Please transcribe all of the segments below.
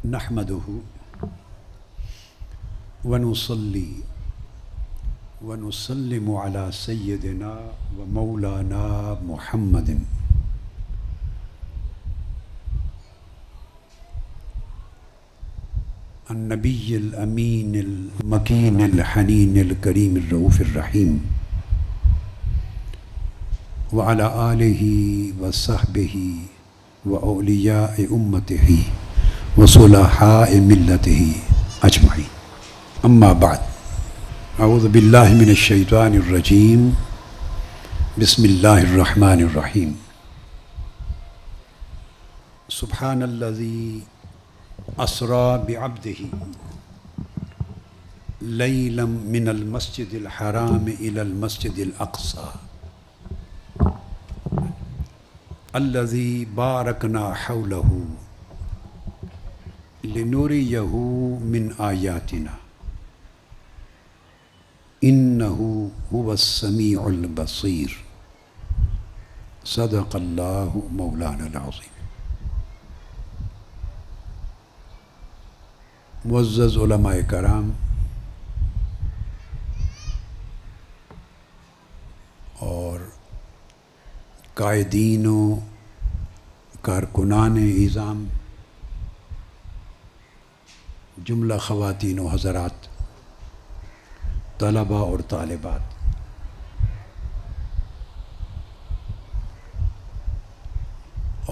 نحمده ونصلي ونسلم على سيدنا ومولانا محمد النبي الأمين المكين الحنين الكريم الرؤوف الرحيم وعلى آله وصحبه وأولياء أمته وصلحاء ملته أجمعين. أما بعد، أعوذ بالله من الشيطان الرجيم. بسم الله الرحمن الرحيم. سبحان الذي أسرى بعبده ليلا من المسجد الحرام إلى المسجد الأقصى الذي باركنا حوله لنريه من آياتنا إنه هو السميع البصير. صدق الله مولانا العظيم. معزز علماء کرام اور قائدین و کارکنان اعظام، جملہ خواتین و حضرات، طلباء اور طالبات،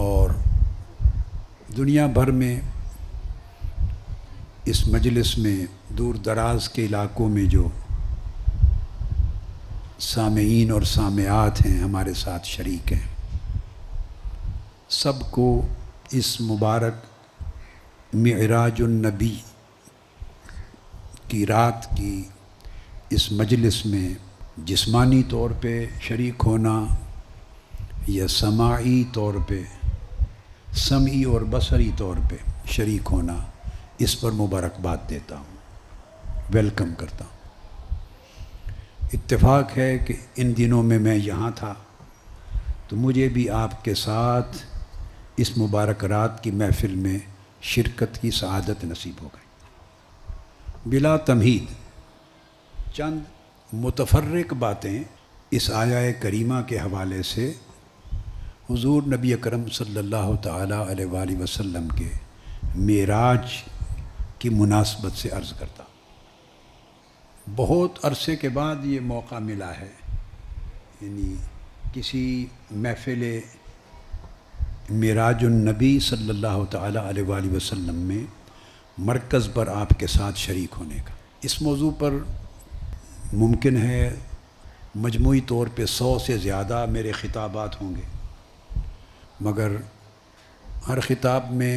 اور دنیا بھر میں اس مجلس میں دور دراز کے علاقوں میں جو سامعین اور سامعات ہیں، ہمارے ساتھ شریک ہیں، سب کو اس مبارک معراج النبی کی رات کی اس مجلس میں جسمانی طور پہ شریک ہونا یا سماعی طور پہ، سمعی اور بصری طور پہ شریک ہونا، اس پر مبارکباد دیتا ہوں، ویلکم کرتا ہوں۔ اتفاق ہے کہ ان دنوں میں یہاں تھا تو مجھے بھی آپ کے ساتھ اس مبارک رات کی محفل میں شرکت کی سعادت نصیب ہو گئی۔ بلا تمہید چند متفرق باتیں اس آیہ کریمہ کے حوالے سے حضور نبی اکرم صلی اللہ تعالیٰ علیہ وآلہ وسلم کے معراج کی مناسبت سے عرض کرتا ہوں۔ بہت عرصے کے بعد یہ موقع ملا ہے، یعنی کسی محفل معراج النبی صلی اللہ تعالیٰ علیہ وآلہ وسلم میں مرکز پر آپ کے ساتھ شریک ہونے کا۔ اس موضوع پر ممکن ہے مجموعی طور پہ 100 سے زیادہ میرے خطابات ہوں گے، مگر ہر خطاب میں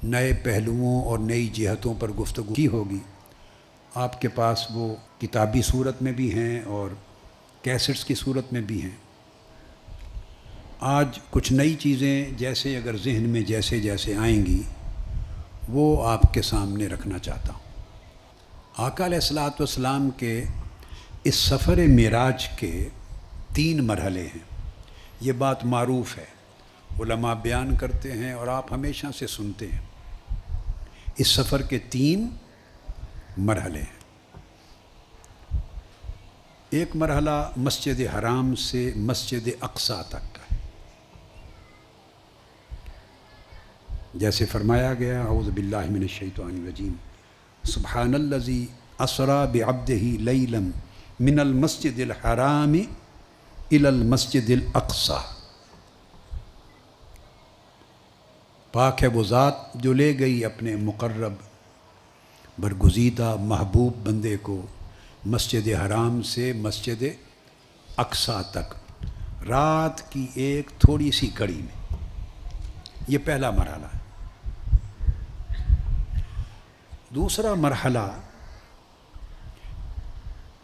نئے پہلوؤں اور نئی جہتوں پر گفتگو کی ہوگی۔ آپ کے پاس وہ کتابی صورت میں بھی ہیں اور کیسٹس کی صورت میں بھی ہیں۔ آج کچھ نئی چیزیں جیسے اگر ذہن میں جیسے جیسے آئیں گی وہ آپ کے سامنے رکھنا چاہتا ہوں۔ آقا علیہ الصلوۃ والسلام کے اس سفر معراج کے 3 مرحلے ہیں۔ یہ بات معروف ہے، علماء بیان کرتے ہیں اور آپ ہمیشہ سے سنتے ہیں۔ اس سفر کے 3 مرحلے ہیں۔ ایک مرحلہ مسجد حرام سے مسجد اقصیٰ تک کا ہے، جیسے فرمایا گیا اعوذ باللہ من الشیطان الرجیم سبحان الذی اسری بعبدہ لیلا من المسجد الحرام الی المسجد الاقصیٰ۔ پاک ہے وہ ذات جو لے گئی اپنے مقرب برگزیدہ محبوب بندے کو مسجد حرام سے مسجد اقصیٰ تک رات کی ایک تھوڑی سی کڑی میں۔ یہ پہلا مرحلہ ہے۔ دوسرا مرحلہ،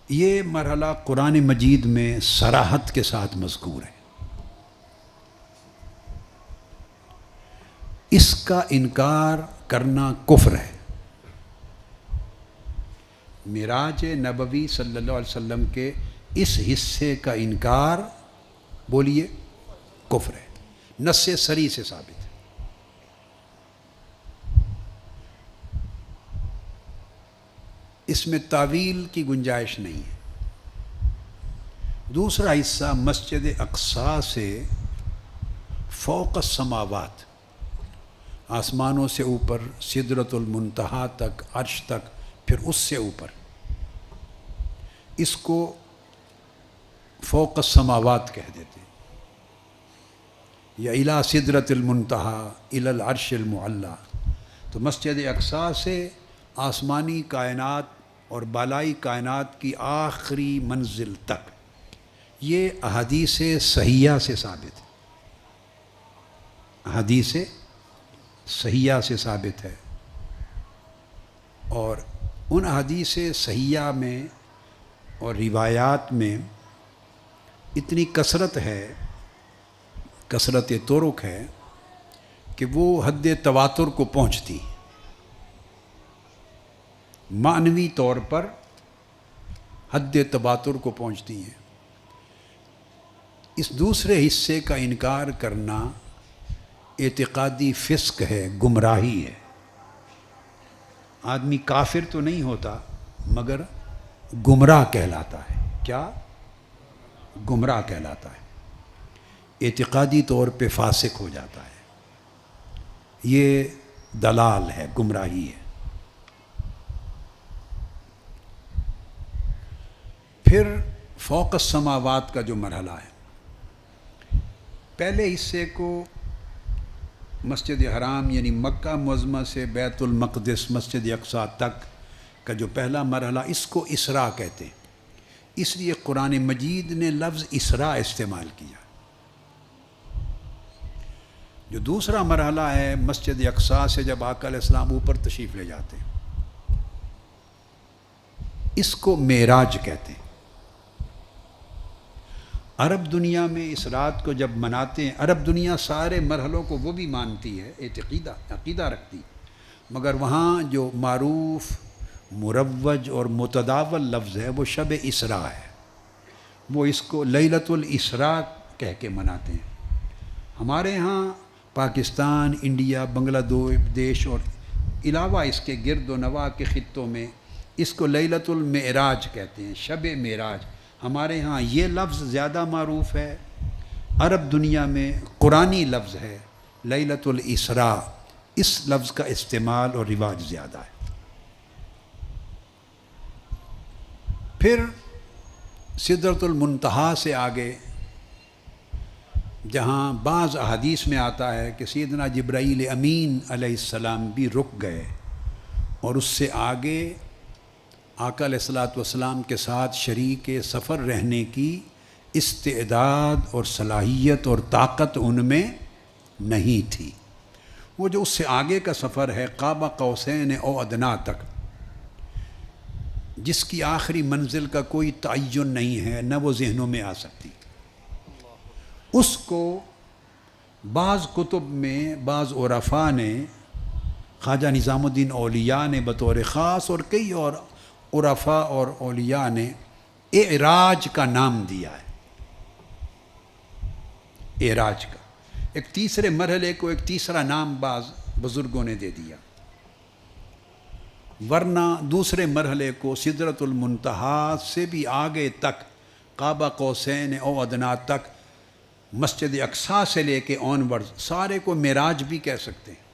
یہ مرحلہ قرآن مجید میں صراحت کے ساتھ مذکور ہے۔ اس کا انکار کرنا کفر ہے۔ معراج نبوی صلی اللہ علیہ وسلم کے اس حصے کا انکار بولیے کفر ہے، نص صریح سے ثابت ہے۔ اس میں تعویل کی گنجائش نہیں ہے۔ دوسرا حصہ مسجد اقصیٰ سے فوق السماوات، آسمانوں سے اوپر، سدرۃ المنتہا تک، عرش تک، پھر اس سے اوپر، اس کو فوق السماوات کہہ دیتے ہیں، یا الی سدرۃ المنتہا الی العرش المعلی۔ تو مسجد اقصیٰ سے آسمانی کائنات اور بالائی کائنات کی آخری منزل تک، یہ احادیث صحیحہ سے ثابت ہے، احادیث صحیحہ سے ثابت ہے۔ اور ان احادیث صحیحہ میں اور روایات میں اتنی کثرت ہے، کثرت طرق ہے کہ وہ حد تواتر کو پہنچتی، معنوی طور پر حد تواتر کو پہنچتی ہیں۔ اس دوسرے حصے کا انکار کرنا اعتقادی فسق ہے، گمراہی ہے۔ آدمی کافر تو نہیں ہوتا مگر گمراہ کہلاتا ہے۔ کیا؟ گمراہ کہلاتا ہے، اعتقادی طور پہ فاسق ہو جاتا ہے۔ یہ دلال ہے، گمراہی ہے۔ پھر فوق السماوات کا جو مرحلہ ہے، پہلے حصے کو مسجد حرام یعنی مکہ معظمہ سے بیت المقدس مسجد اقصیٰ تک کا جو پہلا مرحلہ، اس کو اسراء کہتے ہیں۔ اس لیے قرآن مجید نے لفظ اسراء استعمال کیا۔ جو دوسرا مرحلہ ہے مسجد اقصیٰ سے جب آقا علیہ السلام اوپر تشریف لے جاتے ہیں، اس کو معراج کہتے ہیں۔ عرب دنیا میں اس رات کو جب مناتے ہیں، عرب دنیا سارے مرحلوں کو وہ بھی مانتی ہے، عقیدہ رکھتی، مگر وہاں جو معروف، مروج اور متداول لفظ ہے وہ شب اسراء ہے۔ وہ اس کو لیلۃ الاسراء کہہ کے مناتے ہیں۔ ہمارے ہاں پاکستان، انڈیا، بنگلہ دیش اور علاوہ اس کے گرد و نواح کے خطوں میں اس کو لیلۃ المعراج کہتے ہیں، شب معراج۔ ہمارے ہاں یہ لفظ زیادہ معروف ہے، عرب دنیا میں قرآنی لفظ ہے لیلۃ الاسراء، اس لفظ کا استعمال اور رواج زیادہ ہے۔ پھر سدرۃ المنتہا سے آگے، جہاں بعض احادیث میں آتا ہے کہ سیدنا جبرائیل امین علیہ السلام بھی رک گئے، اور اس سے آگے آقا علیہ الصلوۃ والسلام کے ساتھ شریک سفر رہنے کی استعداد اور صلاحیت اور طاقت ان میں نہیں تھی۔ وہ جو اس سے آگے کا سفر ہے قاب قوسین او ادنیٰ تک، جس کی آخری منزل کا کوئی تعین نہیں ہے، نہ وہ ذہنوں میں آ سکتی، اس کو بعض کتب میں بعض عرفاء نے، خواجہ نظام الدین اولیاء نے بطور خاص اور کئی اور عرفاء اور اولیاء نے اعراج کا نام دیا ہے۔ اعراج کا ایک تیسرے مرحلے کو ایک تیسرا نام بعض بزرگوں نے دے دیا، ورنہ دوسرے مرحلے کو سدرۃ المنتہا سے بھی آگے تک، قاب قوسین او ادنیٰ تک، مسجد اقصیٰ سے لے کے آن ورڈ سارے کو معراج بھی کہہ سکتے ہیں۔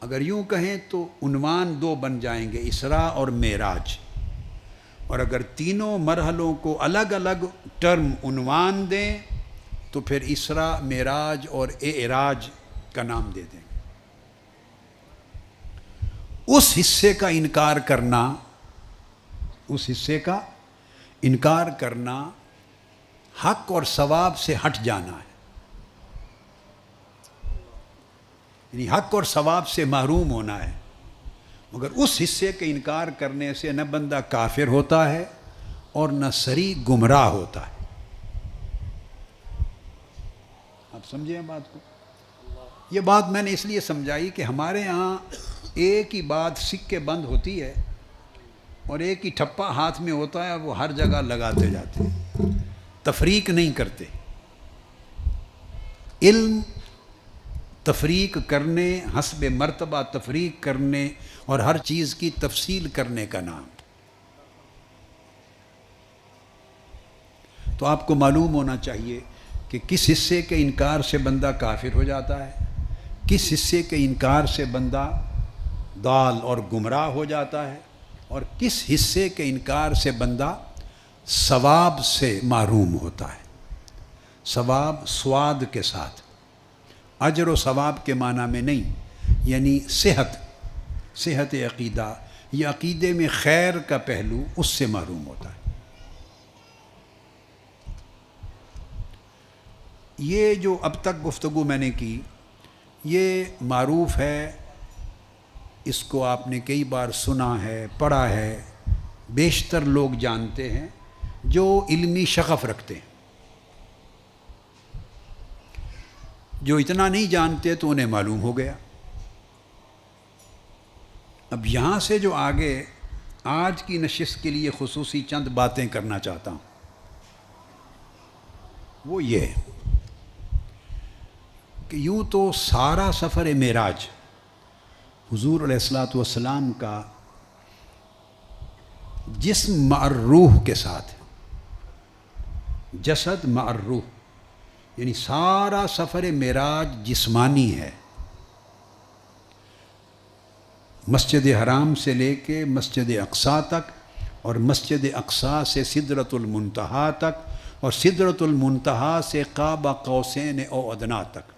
اگر یوں کہیں تو عنوان دو بن جائیں گے، اسراء اور معراج، اور اگر تینوں مرحلوں کو الگ الگ ٹرم عنوان دیں تو پھر اسراء، معراج اور اعراج کا نام دے دیں گے۔ اس حصے کا انکار کرنا حق اور ثواب سے ہٹ جانا ہے، یعنی حق اور ثواب سے محروم ہونا ہے۔ مگر اس حصے کے انکار کرنے سے نہ بندہ کافر ہوتا ہے اور نہ صریح گمراہ ہوتا ہے۔ آپ سمجھیں ہیں بات کو؟ یہ بات میں نے اس لیے سمجھائی کہ ہمارے ہاں ایک ہی بات سکے بند ہوتی ہے اور ایک ہی ٹھپا ہاتھ میں ہوتا ہے، وہ ہر جگہ لگاتے جاتے ہیں، تفریق نہیں کرتے۔ علم تفریق کرنے، حسب مرتبہ تفریق کرنے اور ہر چیز کی تفصیل کرنے کا نام. تو آپ کو معلوم ہونا چاہیے کہ کس حصے کے انکار سے بندہ کافر ہو جاتا ہے، کس حصے کے انکار سے بندہ ضال اور گمراہ ہو جاتا ہے، اور کس حصے کے انکار سے بندہ ثواب سے محروم ہوتا ہے. ثواب سواد کے ساتھ، اجر و ثواب کے معنی میں نہیں، یعنی صحت عقیدہ یا عقیدے میں خیر کا پہلو، اس سے محروم ہوتا ہے. یہ جو اب تک گفتگو میں نے کی یہ معروف ہے، اس کو آپ نے کئی بار سنا ہے، پڑھا ہے، بیشتر لوگ جانتے ہیں جو علمی شغف رکھتے ہیں. جو اتنا نہیں جانتے تو انہیں معلوم ہو گیا. اب یہاں سے جو آگے آج کی نشست کے لیے خصوصی چند باتیں کرنا چاہتا ہوں وہ یہ ہے کہ یوں تو سارا سفر معراج حضور علیہ الصلوۃ والسلام کا جسم مع الروح کے ساتھ، جسد مع الروح، یعنی سارا سفر معراج جسمانی ہے. مسجد حرام سے لے کے مسجد اقصیٰ تک، اور مسجد اقصیٰ سے سدرۃ المنتہا تک، اور سدرۃ المنتہا سے قاب قوسین او ادنیٰ تک،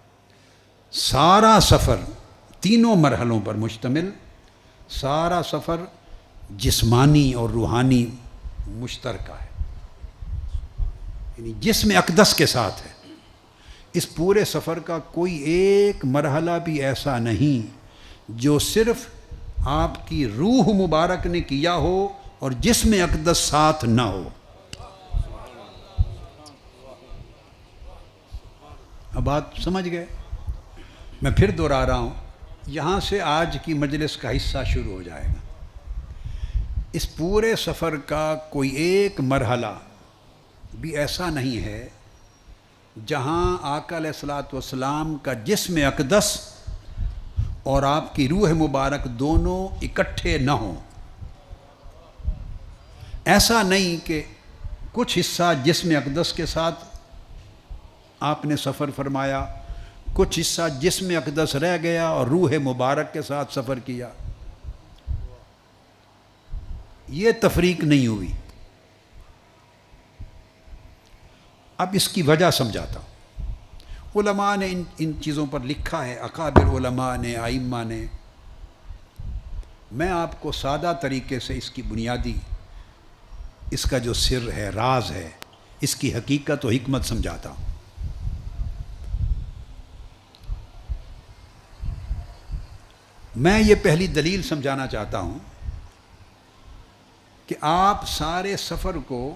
سارا سفر تینوں مرحلوں پر مشتمل، سارا سفر جسمانی اور روحانی مشترکہ ہے، یعنی جسم اقدس کے ساتھ ہے. اس پورے سفر کا کوئی ایک مرحلہ بھی ایسا نہیں جو صرف آپ کی روح مبارک نے کیا ہو اور جسم اقدس ساتھ نہ ہو. اب بات سمجھ گئے؟ میں پھر دوہرا رہا ہوں، یہاں سے آج کی مجلس کا حصہ شروع ہو جائے گا. اس پورے سفر کا کوئی ایک مرحلہ بھی ایسا نہیں ہے جہاں آقا علیہ الصلوۃ والسلام کا جسم اقدس اور آپ کی روح مبارک دونوں اکٹھے نہ ہوں. ایسا نہیں کہ کچھ حصہ جسم اقدس کے ساتھ آپ نے سفر فرمایا، کچھ حصہ جسم اقدس رہ گیا اور روح مبارک کے ساتھ سفر کیا. یہ تفریق نہیں ہوئی. اب اس کی وجہ سمجھاتا ہوں. علماء نے ان چیزوں پر لکھا ہے، اکابر علماء نے، ائمہ نے. میں آپ کو سادہ طریقے سے اس کی بنیادی، اس کا جو سر ہے، راز ہے، اس کی حقیقت و حکمت سمجھاتا ہوں. میں یہ پہلی دلیل سمجھانا چاہتا ہوں کہ آپ سارے سفر کو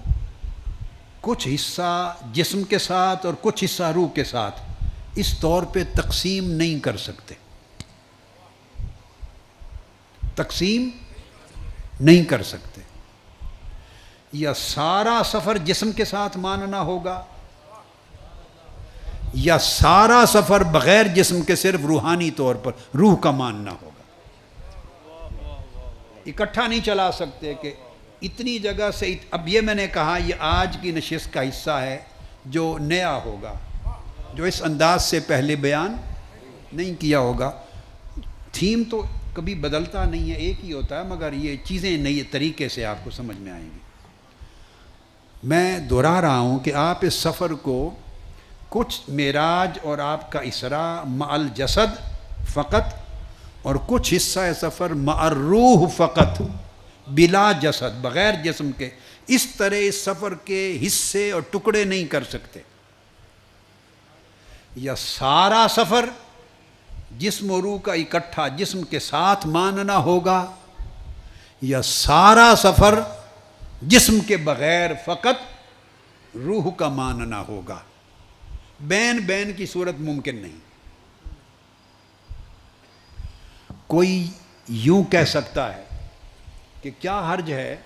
کچھ حصہ جسم کے ساتھ اور کچھ حصہ روح کے ساتھ اس طور پہ تقسیم نہیں کر سکتے. تقسیم نہیں کر سکتے. یا سارا سفر جسم کے ساتھ ماننا ہوگا، یا سارا سفر بغیر جسم کے صرف روحانی طور پر روح کا ماننا ہوگا. اکٹھا نہیں چلا سکتے کہ اتنی جگہ سے. اب یہ میں نے کہا یہ آج کی نشست کا حصہ ہے جو نیا ہوگا، جو اس انداز سے پہلے بیان نہیں کیا ہوگا. تھیم تو کبھی بدلتا نہیں ہے، ایک ہی ہوتا ہے، مگر یہ چیزیں نئے طریقے سے آپ کو سمجھ میں آئیں گی. میں دوہرا رہا ہوں کہ آپ اس سفر کو کچھ معراج اور آپ کا اسراء مع الجسد فقط، اور کچھ حصہ سفر مع الروح فقط، بلا جسد، بغیر جسم کے، اس طرح اس سفر کے حصے اور ٹکڑے نہیں کر سکتے. یا سارا سفر جسم و روح کا اکٹھا جسم کے ساتھ ماننا ہوگا، یا سارا سفر جسم کے بغیر فقط روح کا ماننا ہوگا. بین بین کی صورت ممکن نہیں. کوئی یوں کہہ سکتا ہے کہ کیا حرج ہے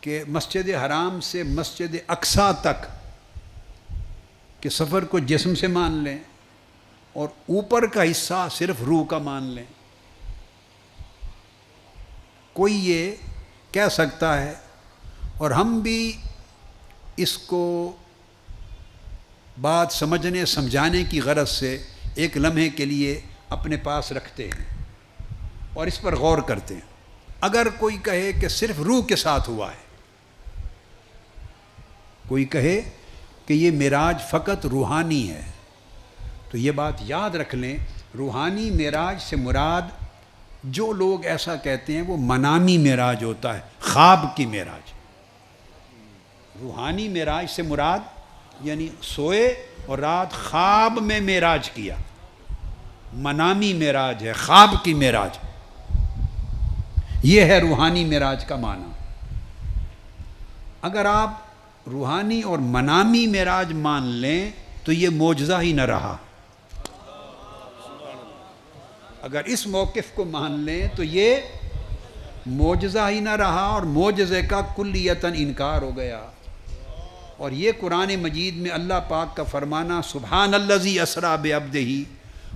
کہ مسجد حرام سے مسجد اقصیٰ تک کے سفر کو جسم سے مان لیں اور اوپر کا حصہ صرف روح کا مان لیں. کوئی یہ کہہ سکتا ہے، اور ہم بھی اس کو بات سمجھنے سمجھانے کی غرض سے ایک لمحے کے لیے اپنے پاس رکھتے ہیں اور اس پر غور کرتے ہیں. اگر کوئی کہے کہ صرف روح کے ساتھ ہوا ہے، کوئی کہے کہ یہ معراج فقط روحانی ہے، تو یہ بات یاد رکھ لیں، روحانی معراج سے مراد جو لوگ ایسا کہتے ہیں وہ منامی معراج ہوتا ہے، خواب کی معراج. روحانی معراج سے مراد یعنی سوئے اور رات خواب میں معراج کیا، منامی معراج ہے، خواب کی معراج. یہ ہے روحانی معراج کا معنی. اگر آپ روحانی اور منامی معراج مان لیں تو یہ معجزہ ہی نہ رہا. اگر اس موقف کو مان لیں تو یہ معجزہ ہی نہ رہا اور معجزے کا کلیتاً انکار ہو گیا. اور یہ قرآن مجید میں اللہ پاک کا فرمانا سبحان الذی اسریٰ بعبدہ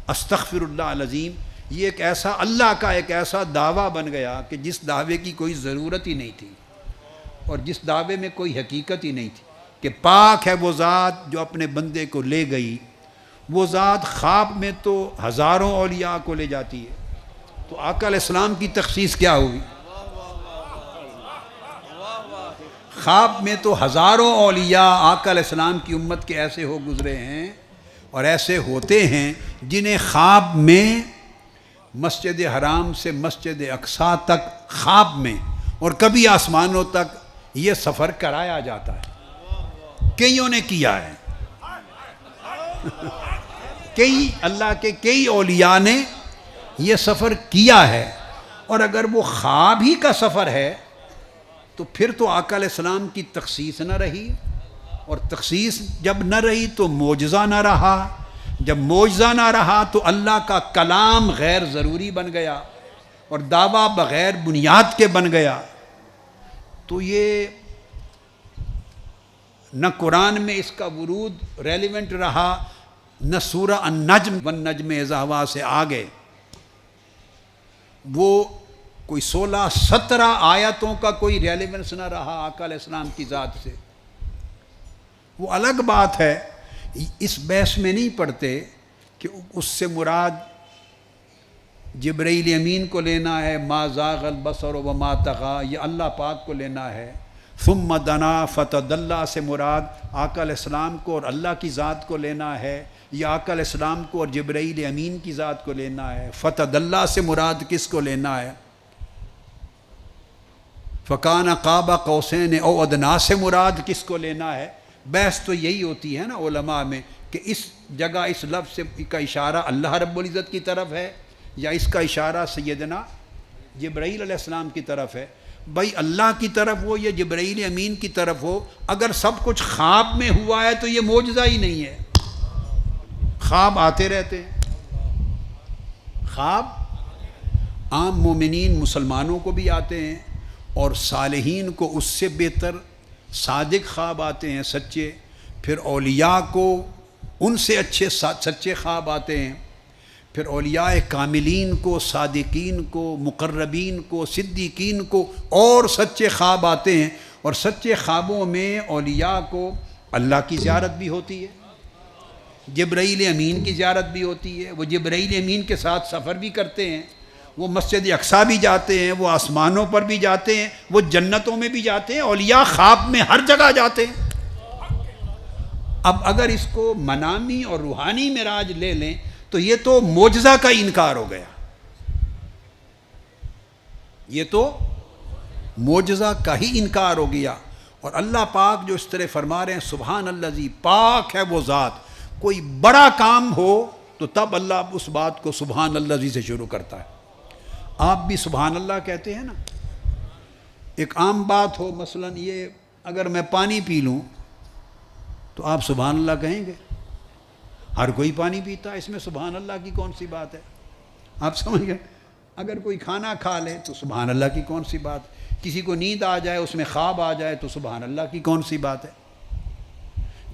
استغفر اللہ العظیم، یہ ایک ایسا اللہ کا ایک ایسا دعویٰ بن گیا کہ جس دعوے کی کوئی ضرورت ہی نہیں تھی اور جس دعوے میں کوئی حقیقت ہی نہیں تھی، کہ پاک ہے وہ ذات جو اپنے بندے کو لے گئی. وہ ذات خواب میں تو ہزاروں اولیاء کو لے جاتی ہے، تو آقا علیہ السلام کی تخصیص کیا ہوئی؟ خواب میں تو ہزاروں اولیاء آقا علیہ السلام کی امت کے ایسے ہو گزرے ہیں اور ایسے ہوتے ہیں جنہیں خواب میں مسجد حرام سے مسجد اقصیٰ تک خواب میں اور کبھی آسمانوں تک یہ سفر کرایا جاتا ہے. کئیوں نے کیا ہے، کئی اللہ کے کئی اولیاء نے یہ سفر کیا ہے. اور اگر وہ خواب ہی کا سفر ہے تو پھر تو آقا علیہ السلام کی تخصیص نہ رہی، اور تخصیص جب نہ رہی تو معجزہ نہ رہا. جب معجزہ نہ رہا تو اللہ کا کلام غیر ضروری بن گیا اور دعویٰ بغیر بنیاد کے بن گیا. تو یہ نہ قرآن میں اس کا ورود ریلیونٹ رہا، نہ سورہ النجم والنجم اذا ہوا سے آگے وہ کوئی 16-17 آیتوں کا کوئی ریلیونس نہ رہا آقا علیہ السلام کی ذات سے. وہ الگ بات ہے، اس بحث میں نہیں پڑھتے کہ اس سے مراد جبرائیل امین کو لینا ہے، ما زاغ البصر وما طغی، یہ اللہ پاک کو لینا ہے. ثم دنا فتدلی سے مراد آقا علیہ السلام کو اور اللہ کی ذات کو لینا ہے، یا آقا علیہ السلام کو اور جبرائیل امین کی ذات کو لینا ہے. فتدلی سے مراد کس کو لینا ہے؟ فکان قاب قوسین او ادنیٰ سے مراد کس کو لینا ہے؟ بحث تو یہی ہوتی ہے نا علماء میں کہ اس جگہ اس لفظ کا اشارہ اللہ رب العزت کی طرف ہے یا اس کا اشارہ سیدنا جبرائیل علیہ السلام کی طرف ہے. بھائی اللہ کی طرف ہو یا جبرائیل امین کی طرف ہو، اگر سب کچھ خواب میں ہوا ہے تو یہ معجزہ ہی نہیں ہے. خواب آتے رہتے ہیں. خواب عام مومنین مسلمانوں کو بھی آتے ہیں اور صالحین کو اس سے بہتر صادق خواب آتے ہیں، سچے. پھر اولیاء کو ان سے اچھے سچے خواب آتے ہیں. پھر اولیاء کاملین کو، صادقین کو، مقربین کو، صدیقین کو اور سچے خواب آتے ہیں. اور سچے خوابوں میں اولیاء کو اللہ کی زیارت بھی ہوتی ہے، جبرائیل امین کی زیارت بھی ہوتی ہے، وہ جبرائیل امین کے ساتھ سفر بھی کرتے ہیں، وہ مسجد اقصیٰ بھی جاتے ہیں، وہ آسمانوں پر بھی جاتے ہیں، وہ جنتوں میں بھی جاتے ہیں. اولیاء خواب میں ہر جگہ جاتے ہیں. اب اگر اس کو منامی اور روحانی معراج لے لیں تو یہ تو معجزہ کا انکار ہو گیا. یہ تو معجزہ کا ہی انکار ہو گیا. اور اللہ پاک جو اس طرح فرما رہے ہیں سبحان الذی، پاک ہے وہ ذات. کوئی بڑا کام ہو تو تب اللہ اس بات کو سبحان الذی سے شروع کرتا ہے. آپ بھی سبحان اللہ کہتے ہیں نا. ایک عام بات ہو، مثلا یہ اگر میں پانی پی لوں تو آپ سبحان اللہ کہیں گے؟ ہر کوئی پانی پیتا ہے، اس میں سبحان اللہ کی کون سی بات ہے؟ آپ سمجھ گئے. اگر کوئی کھانا کھا لے تو سبحان اللہ کی کون سی بات؟ کسی کو نیند آ جائے، اس میں خواب آ جائے تو سبحان اللہ کی کون سی بات ہے؟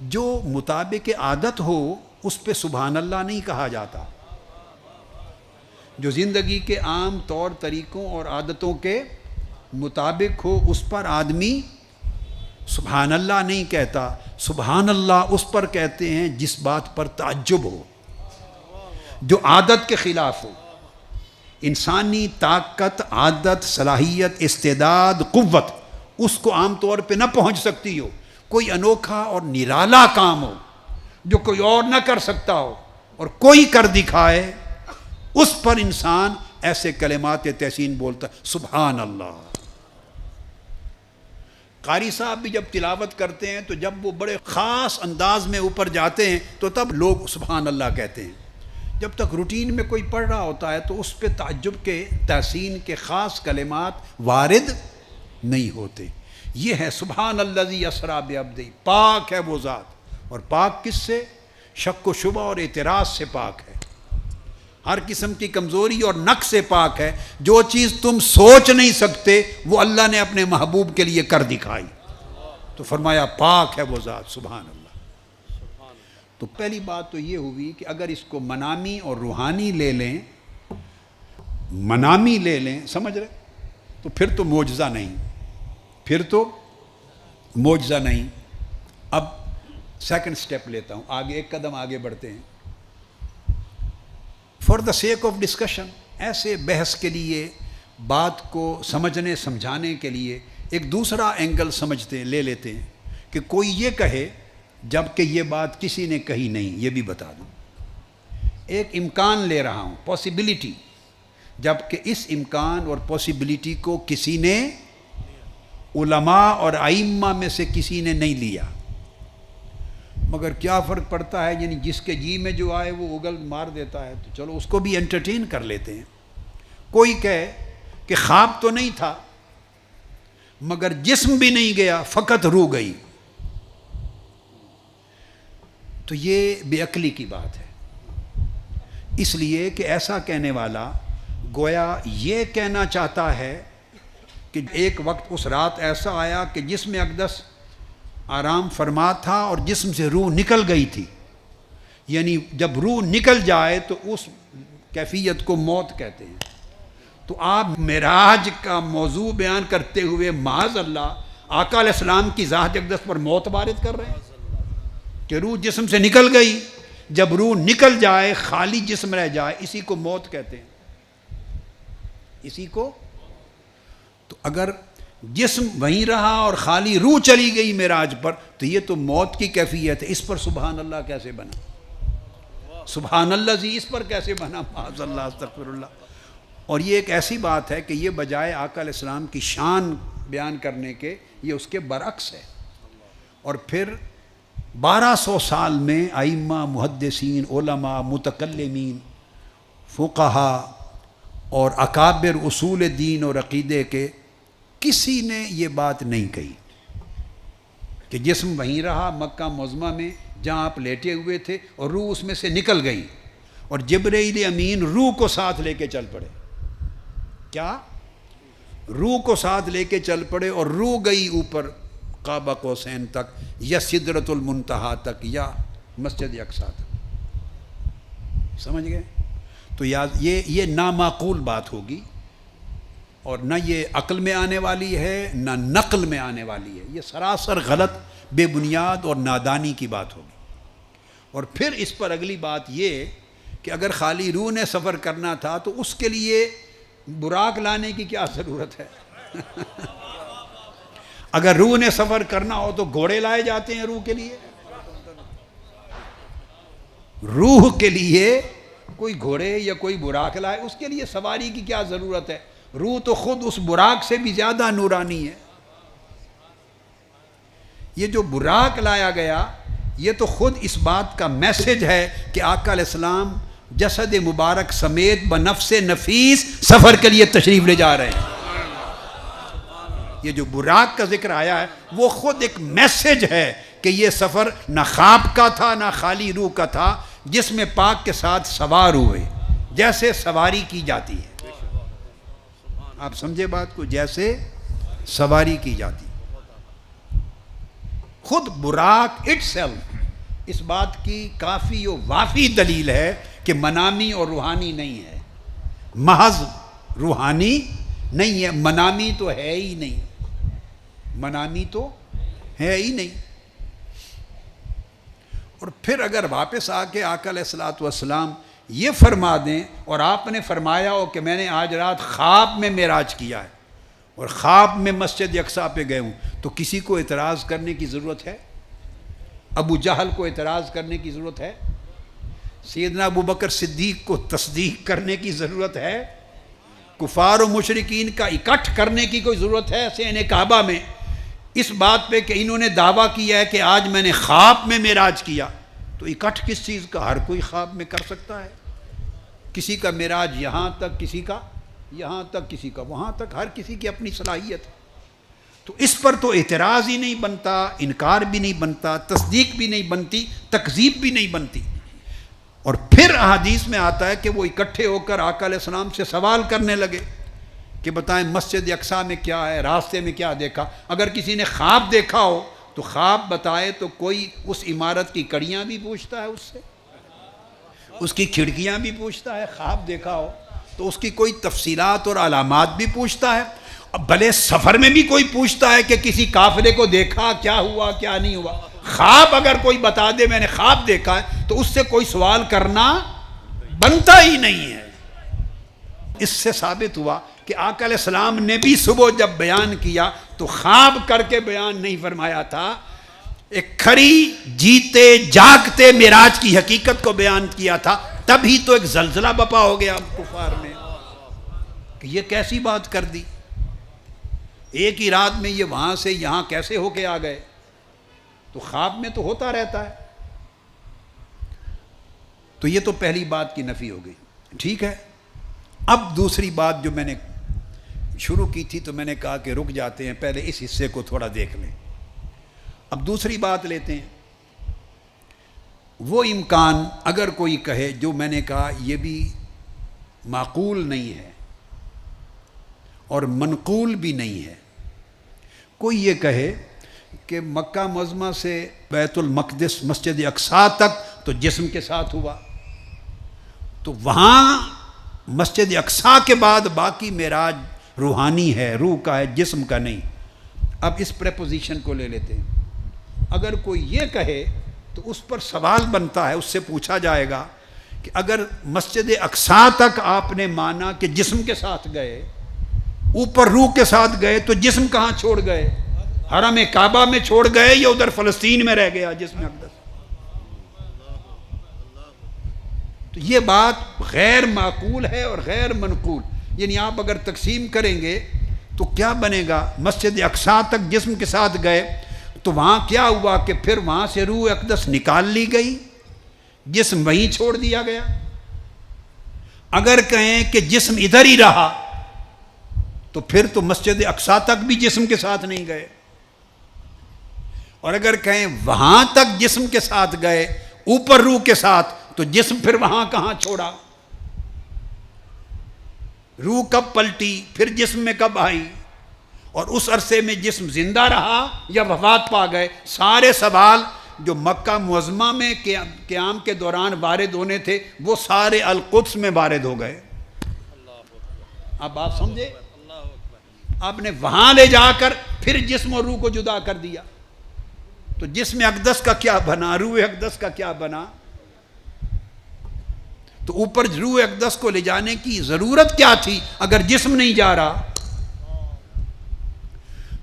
جو مطابق عادت ہو اس پہ سبحان اللہ نہیں کہا جاتا. جو زندگی کے عام طور طریقوں اور عادتوں کے مطابق ہو اس پر آدمی سبحان اللہ نہیں کہتا. سبحان اللہ اس پر کہتے ہیں جس بات پر تعجب ہو، جو عادت کے خلاف ہو. انسانی طاقت، عادت، صلاحیت، استعداد، قوت اس کو عام طور پہ نہ پہنچ سکتی ہو. کوئی انوکھا اور نرالا کام ہو جو کوئی اور نہ کر سکتا ہو اور کوئی کر دکھائے، اس پر انسان ایسے کلمات تحسین بولتا ہے سبحان اللہ. قاری صاحب بھی جب تلاوت کرتے ہیں تو جب وہ بڑے خاص انداز میں اوپر جاتے ہیں تو تب لوگ سبحان اللہ کہتے ہیں. جب تک روٹین میں کوئی پڑھ رہا ہوتا ہے تو اس پہ تعجب کے، تحسین کے خاص کلمات وارد نہیں ہوتے. یہ ہے سبحان الذی اسریٰ بعبدہ، پاک ہے وہ ذات. اور پاک کس سے؟ شک و شبہ اور اعتراض سے پاک ہے، ہر قسم کی کمزوری اور نقص سے پاک ہے. جو چیز تم سوچ نہیں سکتے وہ اللہ نے اپنے محبوب کے لیے کر دکھائی، تو فرمایا پاک ہے وہ ذات. سبحان اللہ. تو پہلی بات تو یہ ہوئی کہ اگر اس کو منامی اور روحانی لے لیں، منامی لے لیں، سمجھ رہے، تو پھر تو معجزہ نہیں، پھر تو معجزہ نہیں. اب سیکنڈ سٹیپ لیتا ہوں، آگے ایک قدم آگے بڑھتے ہیں. For the sake of discussion, ایسے بحث کے لیے، بات کو سمجھنے سمجھانے کے لیے ایک دوسرا اینگل سمجھتے ہیں، لے لیتے ہیں کہ کوئی یہ کہے جب کہ یہ بات کسی نے کہی نہیں. یہ بھی بتا دوں، ایک امکان لے رہا ہوں، پاسبلٹی، جب کہ اس امکان اور پاسبلٹی کو کسی نے، علماء اور ائمہ میں سے کسی نے نہیں لیا. مگر کیا فرق پڑتا ہے، یعنی جس کے جی میں جو آئے وہ اگل مار دیتا ہے، تو چلو اس کو بھی انٹرٹین کر لیتے ہیں. کوئی کہے کہ خواب تو نہیں تھا مگر جسم بھی نہیں گیا، فقط روح گئی، تو یہ بے عقلی کی بات ہے. اس لیے کہ ایسا کہنے والا گویا یہ کہنا چاہتا ہے کہ ایک وقت اس رات ایسا آیا کہ جسم اقدس آرام فرما تھا اور جسم سے روح نکل گئی تھی. یعنی جب روح نکل جائے تو اس کیفیت کو موت کہتے ہیں. تو آپ معراج کا موضوع بیان کرتے ہوئے معاذ اللہ آقا علیہ السلام کی ذات اقدس پر موت وارد کر رہے ہیں کہ روح جسم سے نکل گئی. جب روح نکل جائے، خالی جسم رہ جائے، اسی کو موت کہتے ہیں. اسی کو، تو اگر جسم وہیں رہا اور خالی روح چلی گئی معراج پر تو یہ تو موت کی کیفیت ہے. اس پر سبحان اللہ کیسے بنا؟ سبحان اللہ جی اس پر کیسے بنا؟ معاذ اللہ، استغفر اللہ. اور یہ ایک ایسی بات ہے کہ یہ بجائے آقا علیہ السلام کی شان بیان کرنے کے، یہ اس کے برعکس ہے. اور پھر 1200 سال میں ائمہ، محدثین، علماء، متکلمین، فقہا اور اکابر اصول دین اور عقیدے کے کسی نے یہ بات نہیں کہی کہ جسم وہیں رہا مکہ معظمہ میں جہاں آپ لیٹے ہوئے تھے اور روح اس میں سے نکل گئی اور جبرائیل امین روح کو ساتھ لے کے چل پڑے. کیا؟ روح کو ساتھ لے کے چل پڑے اور روح گئی اوپر قاب قوسین تک، یا سدرۃ المنتہا تک، یا مسجد اقصیٰ تک. سمجھ گئے؟ تو یہ نامعقول بات ہوگی اور نہ یہ عقل میں آنے والی ہے نہ نقل میں آنے والی ہے. یہ سراسر غلط، بے بنیاد اور نادانی کی بات ہوگی. اور پھر اس پر اگلی بات یہ کہ اگر خالی روح نے سفر کرنا تھا تو اس کے لیے براق لانے کی کیا ضرورت ہے؟ اگر روح نے سفر کرنا ہو تو گھوڑے لائے جاتے ہیں روح کے لیے. روح کے لیے کوئی گھوڑے یا کوئی براق لائے، اس کے لیے سواری کی کیا ضرورت ہے؟ روح تو خود اس براق سے بھی زیادہ نورانی ہے. یہ جو براق لایا گیا یہ تو خود اس بات کا میسج ہے کہ آقا علیہ السلام جسد مبارک سمیت بنفس نفیس سفر کے لیے تشریف لے جا رہے ہیں. یہ جو براق کا ذکر آیا ہے وہ خود ایک میسج ہے کہ یہ سفر نہ خواب کا تھا نہ خالی روح کا تھا، جس میں پاک کے ساتھ سوار ہوئے جیسے سواری کی جاتی ہے. آپ سمجھے بات کو؟ جیسے سواری کی جاتی. خود براق اٹ سیلف اس بات کی کافی و وافی دلیل ہے کہ منامی اور روحانی نہیں ہے، محض روحانی نہیں ہے، منامی تو ہے ہی نہیں، منامی تو ہے ہی نہیں۔ اور پھر اگر واپس آ کے آقا علیہ الصلوۃ والسلام یہ فرما دیں اور آپ نے فرمایا ہو کہ میں نے آج رات خواب میں معراج کیا ہے اور خواب میں مسجد اقصیٰ پہ گئے ہوں، تو کسی کو اعتراض کرنے کی ضرورت ہے؟ ابو جہل کو اعتراض کرنے کی ضرورت ہے؟ سیدنا ابو بکر صدیق کو تصدیق کرنے کی ضرورت ہے؟ کفار و مشرکین کا اکٹھ کرنے کی کوئی ضرورت ہے سین کعبہ میں اس بات پہ کہ انہوں نے دعویٰ کیا ہے کہ آج میں نے خواب میں معراج کیا؟ تو اکٹھ کس چیز کا؟ ہر کوئی خواب میں کر سکتا ہے، کسی کا معراج یہاں تک، کسی کا یہاں تک، کسی کا وہاں تک، ہر کسی کی اپنی صلاحیت ہے۔ تو اس پر تو اعتراض ہی نہیں بنتا، انکار بھی نہیں بنتا، تصدیق بھی نہیں بنتی، تکذیب بھی نہیں بنتی۔ اور پھر احادیث میں آتا ہے کہ وہ اکٹھے ہو کر آقا علیہ السلام سے سوال کرنے لگے کہ بتائیں مسجد اقصیٰ میں کیا ہے، راستے میں کیا دیکھا؟ اگر کسی نے خواب دیکھا ہو تو خواب بتائے تو کوئی اس عمارت کی کڑیاں بھی پوچھتا ہے اس سے، اس کی کھڑکیاں بھی پوچھتا ہے، خواب دیکھا ہو تو اس کی کوئی تفصیلات اور علامات بھی پوچھتا ہے۔ اب بھلے سفر میں بھی کوئی پوچھتا ہے کہ کسی قافلے کو دیکھا، کیا ہوا کیا نہیں ہوا۔ خواب اگر کوئی بتا دے میں نے خواب دیکھا ہے تو اس سے کوئی سوال کرنا بنتا ہی نہیں ہے۔ اس سے ثابت ہوا کہ آقا علیہ السلام نے بھی صبح جب بیان کیا تو خواب کر کے بیان نہیں فرمایا تھا، ایک کھری جیتے جاگتے معراج کی حقیقت کو بیان کیا تھا۔ تب ہی تو ایک زلزلہ بپا ہو گیا کفار میں کہ یہ کیسی بات کر دی، ایک ہی رات میں یہ وہاں سے یہاں کیسے ہو کے آ گئے؟ تو خواب میں تو ہوتا رہتا ہے۔ تو یہ تو پہلی بات کی نفی ہو گئی، ٹھیک ہے۔ اب دوسری بات جو میں نے شروع کی تھی تو میں نے کہا کہ رک جاتے ہیں، پہلے اس حصے کو تھوڑا دیکھ لیں۔ اب دوسری بات لیتے ہیں، وہ امکان اگر کوئی کہے جو میں نے کہا یہ بھی معقول نہیں ہے اور منقول بھی نہیں ہے، کوئی یہ کہے کہ مکہ معظمہ سے بیت المقدس مسجد اقصیٰ تک تو جسم کے ساتھ ہوا، تو وہاں مسجد اقصیٰ کے بعد باقی معراج روحانی ہے، روح کا ہے، جسم کا نہیں۔ اب اس پریپوزیشن کو لے لیتے ہیں۔ اگر کوئی یہ کہے تو اس پر سوال بنتا ہے، اس سے پوچھا جائے گا کہ اگر مسجد اقصیٰ تک آپ نے مانا کہ جسم کے ساتھ گئے، اوپر روح کے ساتھ گئے، تو جسم کہاں چھوڑ گئے؟ حرم کعبہ میں چھوڑ گئے یا ادھر فلسطین میں رہ گیا جسم اقدس؟ تو یہ بات غیر معقول ہے اور غیر منقول۔ یعنی آپ اگر تقسیم کریں گے تو کیا بنے گا؟ مسجد اقصیٰ تک جسم کے ساتھ گئے تو وہاں کیا ہوا کہ پھر وہاں سے روح اقدس نکال لی گئی، جسم وہیں چھوڑ دیا گیا۔ اگر کہیں کہ جسم ادھر ہی رہا تو پھر تو مسجد اقصیٰ تک بھی جسم کے ساتھ نہیں گئے، اور اگر کہیں وہاں تک جسم کے ساتھ گئے اوپر روح کے ساتھ تو جسم پھر وہاں کہاں چھوڑا؟ روح کب پلٹی، پھر جسم میں کب آئی، اور اس عرصے میں جسم زندہ رہا یا وفات پا گئے؟ سارے سوال جو مکہ معظمہ میں قیام کے دوران وارد ہونے تھے وہ سارے القدس میں وارد ہو گئے۔ اب آپ سمجھے؟ آپ نے وہاں لے جا کر پھر جسم اور روح کو جدا کر دیا، تو جسم اقدس کا کیا بنا، روح اقدس کا کیا بنا؟ تو اوپر روح اقدس کو لے جانے کی ضرورت کیا تھی اگر جسم نہیں جا رہا؟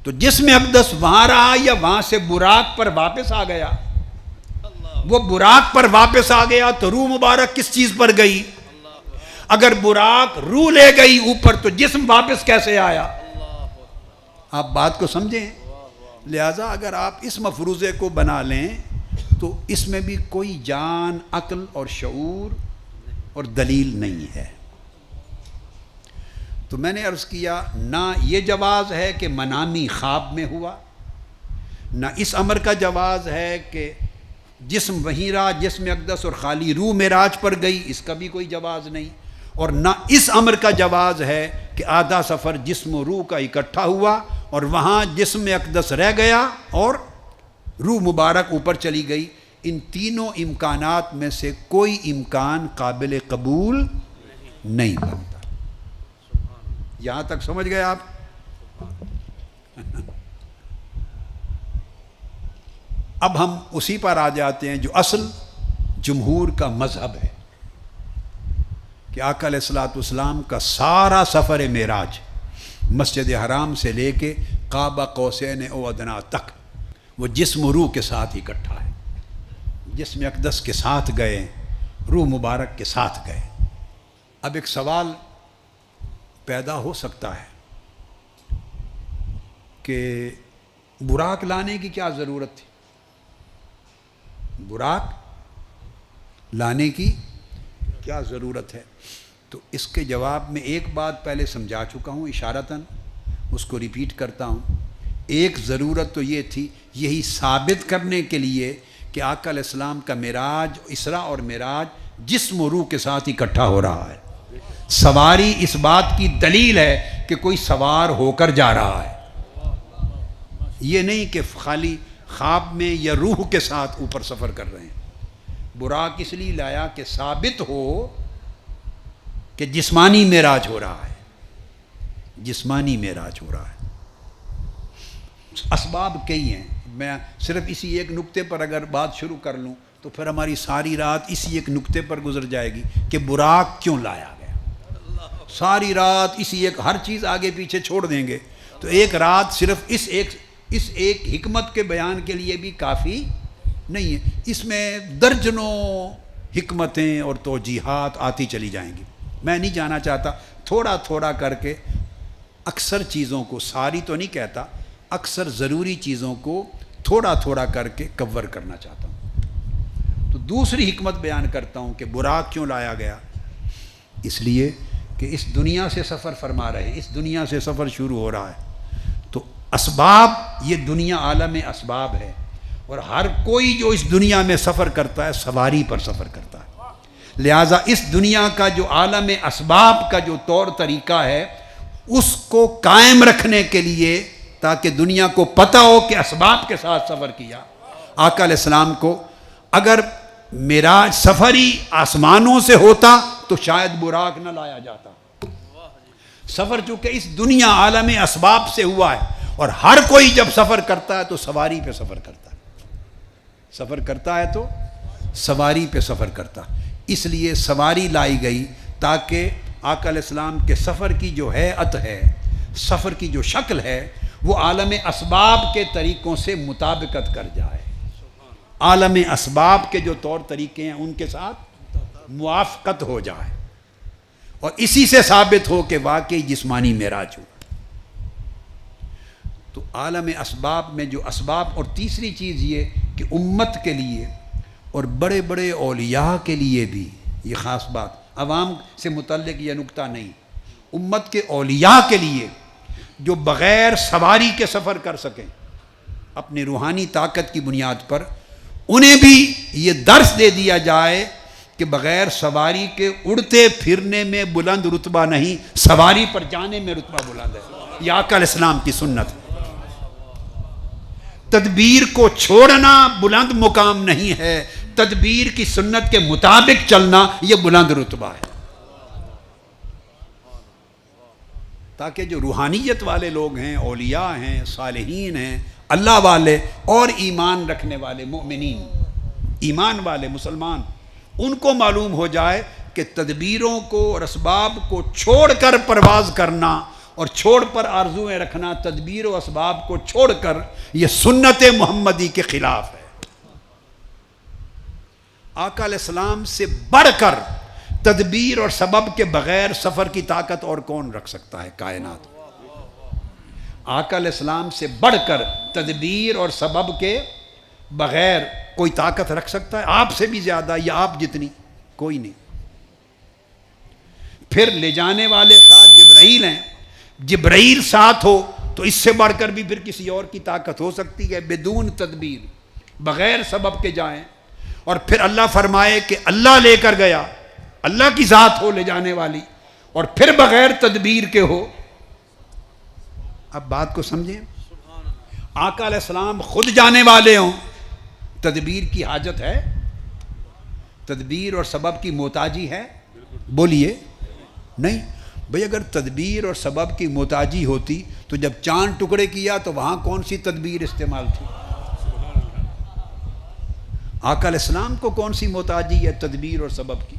تو جسم اقدس وہاں رہا یا وہاں سے براق پر واپس آ گیا؟ وہ براق پر واپس آ گیا تو روح مبارک کس چیز پر گئی؟ اگر براق روح لے گئی اوپر تو جسم واپس کیسے آیا؟ آپ بات کو سمجھیں۔ لہذا اگر آپ اس مفروضے کو بنا لیں تو اس میں بھی کوئی جان، عقل اور شعور اور دلیل نہیں ہے۔ تو میں نے عرض کیا نہ یہ جواز ہے کہ منامی خواب میں ہوا، نہ اس امر کا جواز ہے کہ جسم وہیں رہا، جسم اقدس اور خالی روح معراج پر گئی، اس کا بھی کوئی جواز نہیں، اور نہ اس امر کا جواز ہے کہ آدھا سفر جسم و روح کا اکٹھا ہوا اور وہاں جسم اقدس رہ گیا اور روح مبارک اوپر چلی گئی۔ ان تینوں امکانات میں سے کوئی امکان قابل قبول نہیں بنتا. یہاں تک سمجھ گئے آپ؟ اب ہم اسی پر آ جاتے ہیں جو اصل جمہور کا مذہب ہے کہ آقا علیہ الصلوۃ والسلام کا سارا سفر معراج مسجد حرام سے لے کے قاب قوسین او ادنا تک وہ جسم و روح کے ساتھ اکٹھا ہے. جسم اقدس کے ساتھ گئے، روح مبارک کے ساتھ گئے. اب ایک سوال پیدا ہو سکتا ہے کہ براق لانے کی کیا ضرورت تھی؟ براق لانے کی کیا ضرورت ہے؟ تو اس کے جواب میں ایک بات پہلے سمجھا چکا ہوں اشارتاً، اس کو ریپیٹ کرتا ہوں. ایک ضرورت تو یہ تھی، یہی ثابت کرنے کے لیے کہ آقا علیہ السلام کا معراج، اسراء اور معراج جسم و روح کے ساتھ اکٹھا ہو رہا ہے. سواری اس بات کی دلیل ہے کہ کوئی سوار ہو کر جا رہا ہے، یہ نہیں کہ خالی خواب میں یا روح کے ساتھ اوپر سفر کر رہے ہیں. براق اس لیے لایا کہ ثابت ہو کہ جسمانی معراج ہو رہا ہے، جسمانی معراج ہو رہا ہے. اسباب کئی ہیں، میں صرف اسی ایک نقطے پر اگر بات شروع کر لوں تو پھر ہماری ساری رات اسی ایک نقطے پر گزر جائے گی کہ براق کیوں لایا گیا. ساری رات اسی ایک، ہر چیز آگے پیچھے چھوڑ دیں گے تو ایک رات صرف اس ایک حکمت کے بیان کے لیے بھی کافی نہیں ہے. اس میں درجنوں حکمتیں اور توجیحات آتی چلی جائیں گی. میں نہیں جانا چاہتا، تھوڑا تھوڑا کر کے اکثر چیزوں کو، ساری تو نہیں کہتا، اکثر ضروری چیزوں کو تھوڑا تھوڑا کر کے کور کرنا چاہتا ہوں. تو دوسری حکمت بیان کرتا ہوں کہ براق کیوں لایا گیا. اس لیے کہ اس دنیا سے سفر فرما رہے ہیں، اس دنیا سے سفر شروع ہو رہا ہے تو اسباب، یہ دنیا عالم اسباب ہے، اور ہر کوئی جو اس دنیا میں سفر کرتا ہے سواری پر سفر کرتا ہے. لہٰذا اس دنیا کا جو عالم اسباب کا جو طور طریقہ ہے اس کو قائم رکھنے کے لیے، تاکہ دنیا کو پتہ ہو کہ اسباب کے ساتھ سفر کیا. آقا علیہ السلام کو اگر معراج سفر ہی آسمانوں سے ہوتا تو شاید براق نہ لایا جاتا. سفر چونکہ اس دنیا عالم اسباب سے ہوا ہے، اور ہر کوئی جب سفر کرتا ہے تو سواری پہ سفر کرتا ہے، سفر کرتا ہے تو سواری پہ سفر کرتا. اس لیے سواری لائی گئی تاکہ آقا علیہ السلام کے سفر کی جو ہیئت ہے، سفر کی جو شکل ہے، وہ عالم اسباب کے طریقوں سے مطابقت کر جائے، عالم اسباب کے جو طور طریقے ہیں ان کے ساتھ موافقت ہو جائے، اور اسی سے ثابت ہو کہ واقعی جسمانی معراج ہو. تو عالم اسباب میں جو اسباب، اور تیسری چیز یہ کہ امت کے لیے اور بڑے بڑے اولیاء کے لیے بھی یہ خاص بات، عوام سے متعلق یہ نکتہ نہیں، امت کے اولیاء کے لیے جو بغیر سواری کے سفر کر سکیں اپنی روحانی طاقت کی بنیاد پر، انہیں بھی یہ درس دے دیا جائے کہ بغیر سواری کے اڑتے پھرنے میں بلند رتبہ نہیں، سواری پر جانے میں رتبہ بلند ہے. یہ آقا علیہ السلام کی سنت ہے. تدبیر کو چھوڑنا بلند مقام نہیں ہے، تدبیر کی سنت کے مطابق چلنا یہ بلند رتبہ ہے. تاکہ جو روحانیت والے لوگ ہیں، اولیاء ہیں، صالحین ہیں، اللہ والے اور ایمان رکھنے والے مومنین، ایمان والے مسلمان، ان کو معلوم ہو جائے کہ تدبیروں کو اور اسباب کو چھوڑ کر پرواز کرنا اور چھوڑ پر آرزویں رکھنا، تدبیر و اسباب کو چھوڑ کر، یہ سنت محمدی کے خلاف ہے. آقا علیہ السلام سے بڑھ کر تدبیر اور سبب کے بغیر سفر کی طاقت اور کون رکھ سکتا ہے کائنات؟ آقا علیہ السلام سے بڑھ کر تدبیر اور سبب کے بغیر کوئی طاقت رکھ سکتا ہے؟ آپ سے بھی زیادہ یا آپ جتنی؟ کوئی نہیں. پھر لے جانے والے ساتھ جبرائیل ہیں، جبرائیل ساتھ ہو تو اس سے بڑھ کر بھی پھر کسی اور کی طاقت ہو سکتی ہے؟ بدون تدبیر، بغیر سبب کے جائیں، اور پھر اللہ فرمائے کہ اللہ لے کر گیا، اللہ کی ذات ہو لے جانے والی، اور پھر بغیر تدبیر کے ہو. اب بات کو سمجھیں. آقا علیہ السلام خود جانے والے ہوں تدبیر کی حاجت ہے؟ تدبیر اور سبب کی محتاجی ہے؟ بولیے نہیں بھئی، اگر تدبیر اور سبب کی محتاجی ہوتی تو جب چاند ٹکڑے کیا تو وہاں کون سی تدبیر استعمال تھی؟ آقا علیہ السلام کو کون سی محتاجی ہے تدبیر اور سبب کی؟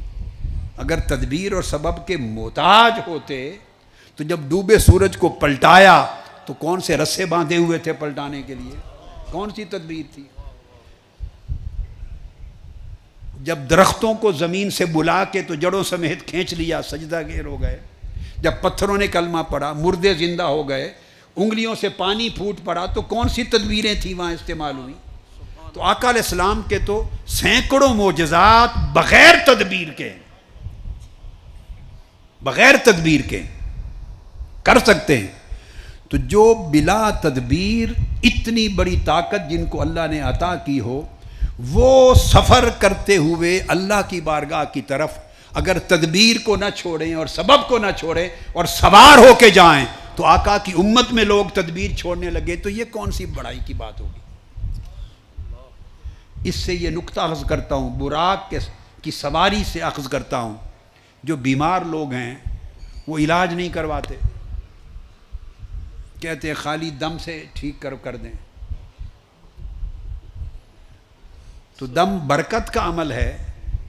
اگر تدبیر اور سبب کے محتاج ہوتے تو جب ڈوبے سورج کو پلٹایا تو کون سے رسے باندھے ہوئے تھے پلٹانے کے لیے؟ کون سی تدبیر تھی؟ جب درختوں کو زمین سے بلا کے تو جڑوں سمیت کھینچ لیا، سجدہ گیر ہو گئے، جب پتھروں نے کلمہ پڑھا، مردے زندہ ہو گئے، انگلیوں سے پانی پھوٹ پڑا، تو کون سی تدبیریں تھیں وہاں استعمال ہوئی؟ تو آقا علیہ السلام کے تو سینکڑوں معجزات بغیر تدبیر کے، بغیر تدبیر کے کر سکتے ہیں۔ تو جو بلا تدبیر اتنی بڑی طاقت جن کو اللہ نے عطا کی ہو، وہ سفر کرتے ہوئے اللہ کی بارگاہ کی طرف اگر تدبیر کو نہ چھوڑیں اور سبب کو نہ چھوڑیں اور سوار ہو کے جائیں، تو آقا کی امت میں لوگ تدبیر چھوڑنے لگے تو یہ کون سی بڑائی کی بات ہوگی؟ اس سے یہ نقطہ اخذ کرتا ہوں، براق کی سواری سے اخذ کرتا ہوں، جو بیمار لوگ ہیں وہ علاج نہیں کرواتے، کہتے ہیں خالی دم سے ٹھیک کر دیں۔ تو دم برکت کا عمل ہے،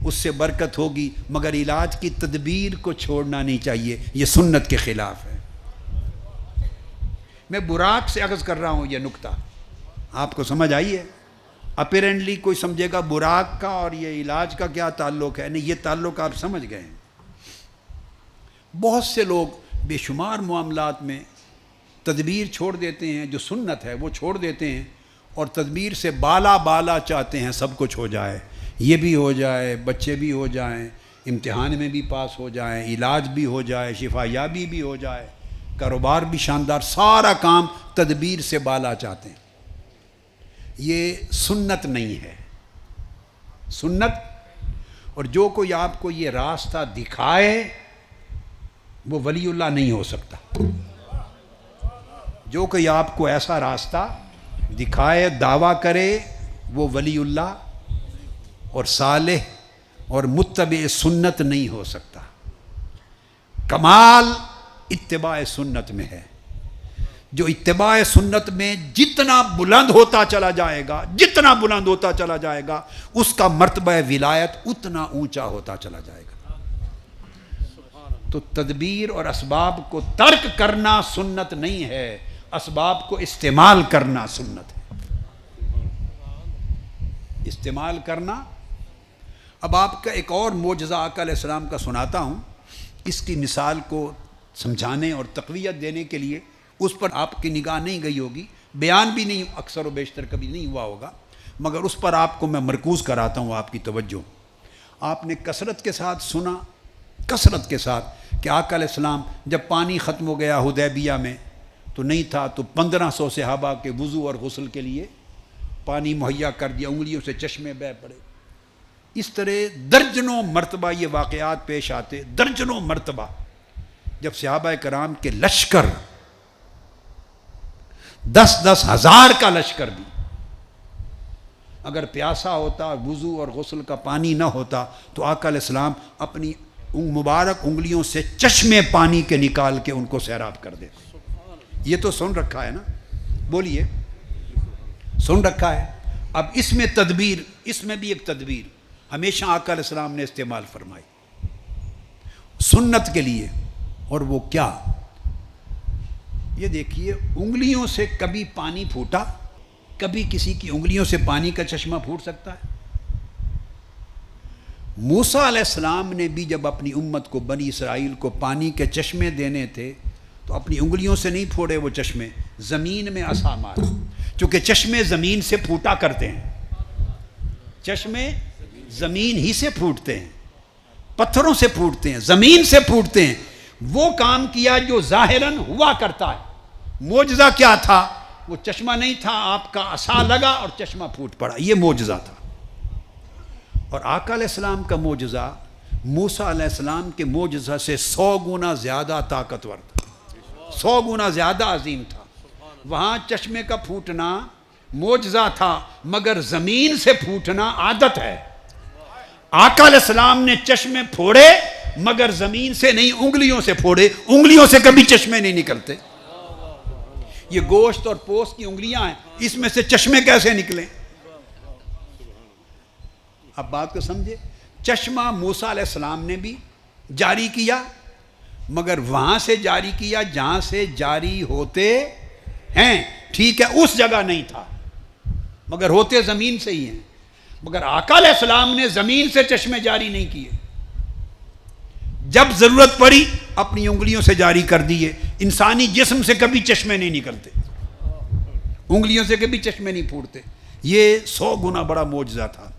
اس سے برکت ہوگی، مگر علاج کی تدبیر کو چھوڑنا نہیں چاہیے، یہ سنت کے خلاف ہے۔ میں براق سے اخذ کر رہا ہوں یہ نقطہ، آپ کو سمجھ آئی ہے؟ اپیرنٹلی کوئی سمجھے گا براق کا اور یہ علاج کا کیا تعلق ہے، نہیں، یہ تعلق آپ سمجھ گئے ہیں۔ بہت سے لوگ بے شمار معاملات میں تدبیر چھوڑ دیتے ہیں، جو سنت ہے وہ چھوڑ دیتے ہیں، اور تدبیر سے بالا چاہتے ہیں سب کچھ ہو جائے، یہ بھی ہو جائے، بچے بھی ہو جائیں، امتحان میں بھی پاس ہو جائیں، علاج بھی ہو جائے، شفا یابی بھی ہو جائے، کاروبار بھی شاندار، سارا کام تدبیر سے بالا چاہتے ہیں۔ یہ سنت نہیں ہے، سنت۔ اور جو کوئی آپ کو یہ راستہ دکھائے وہ ولی اللہ نہیں ہو سکتا۔ جو کوئی آپ کو ایسا راستہ دکھائے، دعویٰ کرے، وہ ولی اللہ اور صالح اور متبع سنت نہیں ہو سکتا۔ کمال اتباع سنت میں ہے۔ جو اتباع سنت میں جتنا بلند ہوتا چلا جائے گا، جتنا بلند ہوتا چلا جائے گا، اس کا مرتبہ ولایت اتنا اونچا ہوتا چلا جائے گا۔ تو تدبیر اور اسباب کو ترک کرنا سنت نہیں ہے، اسباب کو استعمال کرنا سنت ہے۔ استعمال کرنا۔ اب آپ کا ایک اور معجزہ آقا علیہ السلام کا سناتا ہوں، اس کی مثال کو سمجھانے اور تقویت دینے کے لیے۔ اس پر آپ کی نگاہ نہیں گئی ہوگی، بیان بھی نہیں اکثر و بیشتر کبھی نہیں ہوا ہوگا، مگر اس پر آپ کو میں مرکوز کراتا ہوں آپ کی توجہ۔ آپ نے کثرت کے ساتھ سنا، کثرت کے ساتھ، کہ آقا علیہ السلام جب پانی ختم ہو گیا حدیبیہ میں تو نہیں تھا، تو 1500 صحابہ کے وضو اور غسل کے لیے پانی مہیا کر دیا، انگلیوں سے چشمے بہہ پڑے۔ اس طرح درجنوں مرتبہ یہ واقعات پیش آتے، درجنوں مرتبہ، جب صحابہ کرام کے لشکر 10 ہزار کا لشکر بھی اگر پیاسا ہوتا، وضو اور غسل کا پانی نہ ہوتا، تو آقا علیہ السلام اپنی مبارک انگلیوں سے چشمے پانی کے نکال کے ان کو سیراب کر دیتے۔ یہ تو سن رکھا ہے نا، بولیے، سن رکھا ہے۔ اب اس میں تدبیر، اس میں بھی ایک تدبیر ہمیشہ آقا علیہ السلام نے استعمال فرمائی سنت کے لیے، اور وہ کیا؟ یہ دیکھیے، انگلیوں سے کبھی پانی پھوٹا؟ کبھی کسی کی انگلیوں سے پانی کا چشمہ پھوٹ سکتا ہے؟ موسیٰ علیہ السلام نے بھی جب اپنی امت کو، بنی اسرائیل کو پانی کے چشمے دینے تھے تو اپنی انگلیوں سے نہیں پھوڑے وہ چشمے، زمین میں عصا مارا، چونکہ چشمے زمین سے پھوٹا کرتے ہیں، چشمے زمین ہی سے پھوٹتے ہیں، پتھروں سے پھوٹتے ہیں، زمین سے پھوٹتے ہیں۔ وہ کام کیا جو ظاہراً ہوا کرتا ہے۔ معجزہ کیا تھا؟ وہ چشمہ نہیں تھا، آپ کا عصا لگا اور چشمہ پھوٹ پڑا، یہ معجزہ تھا۔ اور آقا علیہ السلام کا معجزہ موسیٰ علیہ السلام کے معجزہ سے 100 گنا زیادہ طاقتور تھا، 100 گنا زیادہ عظیم تھا۔ وہاں چشمے کا پھوٹنا معجزہ تھا، مگر زمین سے پھوٹنا عادت ہے۔ آقا علیہ السلام نے چشمے پھوڑے مگر زمین سے نہیں، انگلیوں سے پھوڑے، انگلیوں سے کبھی چشمے نہیں نکلتے۔ یہ گوشت اور پوست کی انگلیاں ہیں، اس میں سے چشمے کیسے نکلیں؟ اب بات کو سمجھے، چشمہ موسیٰ علیہ السلام نے بھی جاری کیا، مگر وہاں سے جاری کیا جہاں سے جاری ہوتے ہیں، ٹھیک ہے، اس جگہ نہیں تھا، مگر ہوتے زمین سے ہی ہیں۔ مگر آقا علیہ السلام نے زمین سے چشمے جاری نہیں کیے، جب ضرورت پڑی اپنی انگلیوں سے جاری کر دیے۔ انسانی جسم سے کبھی چشمے نہیں نکلتے، انگلیوں سے کبھی چشمے نہیں پھوٹتے۔ یہ 100 گنا بڑا معجزہ تھا۔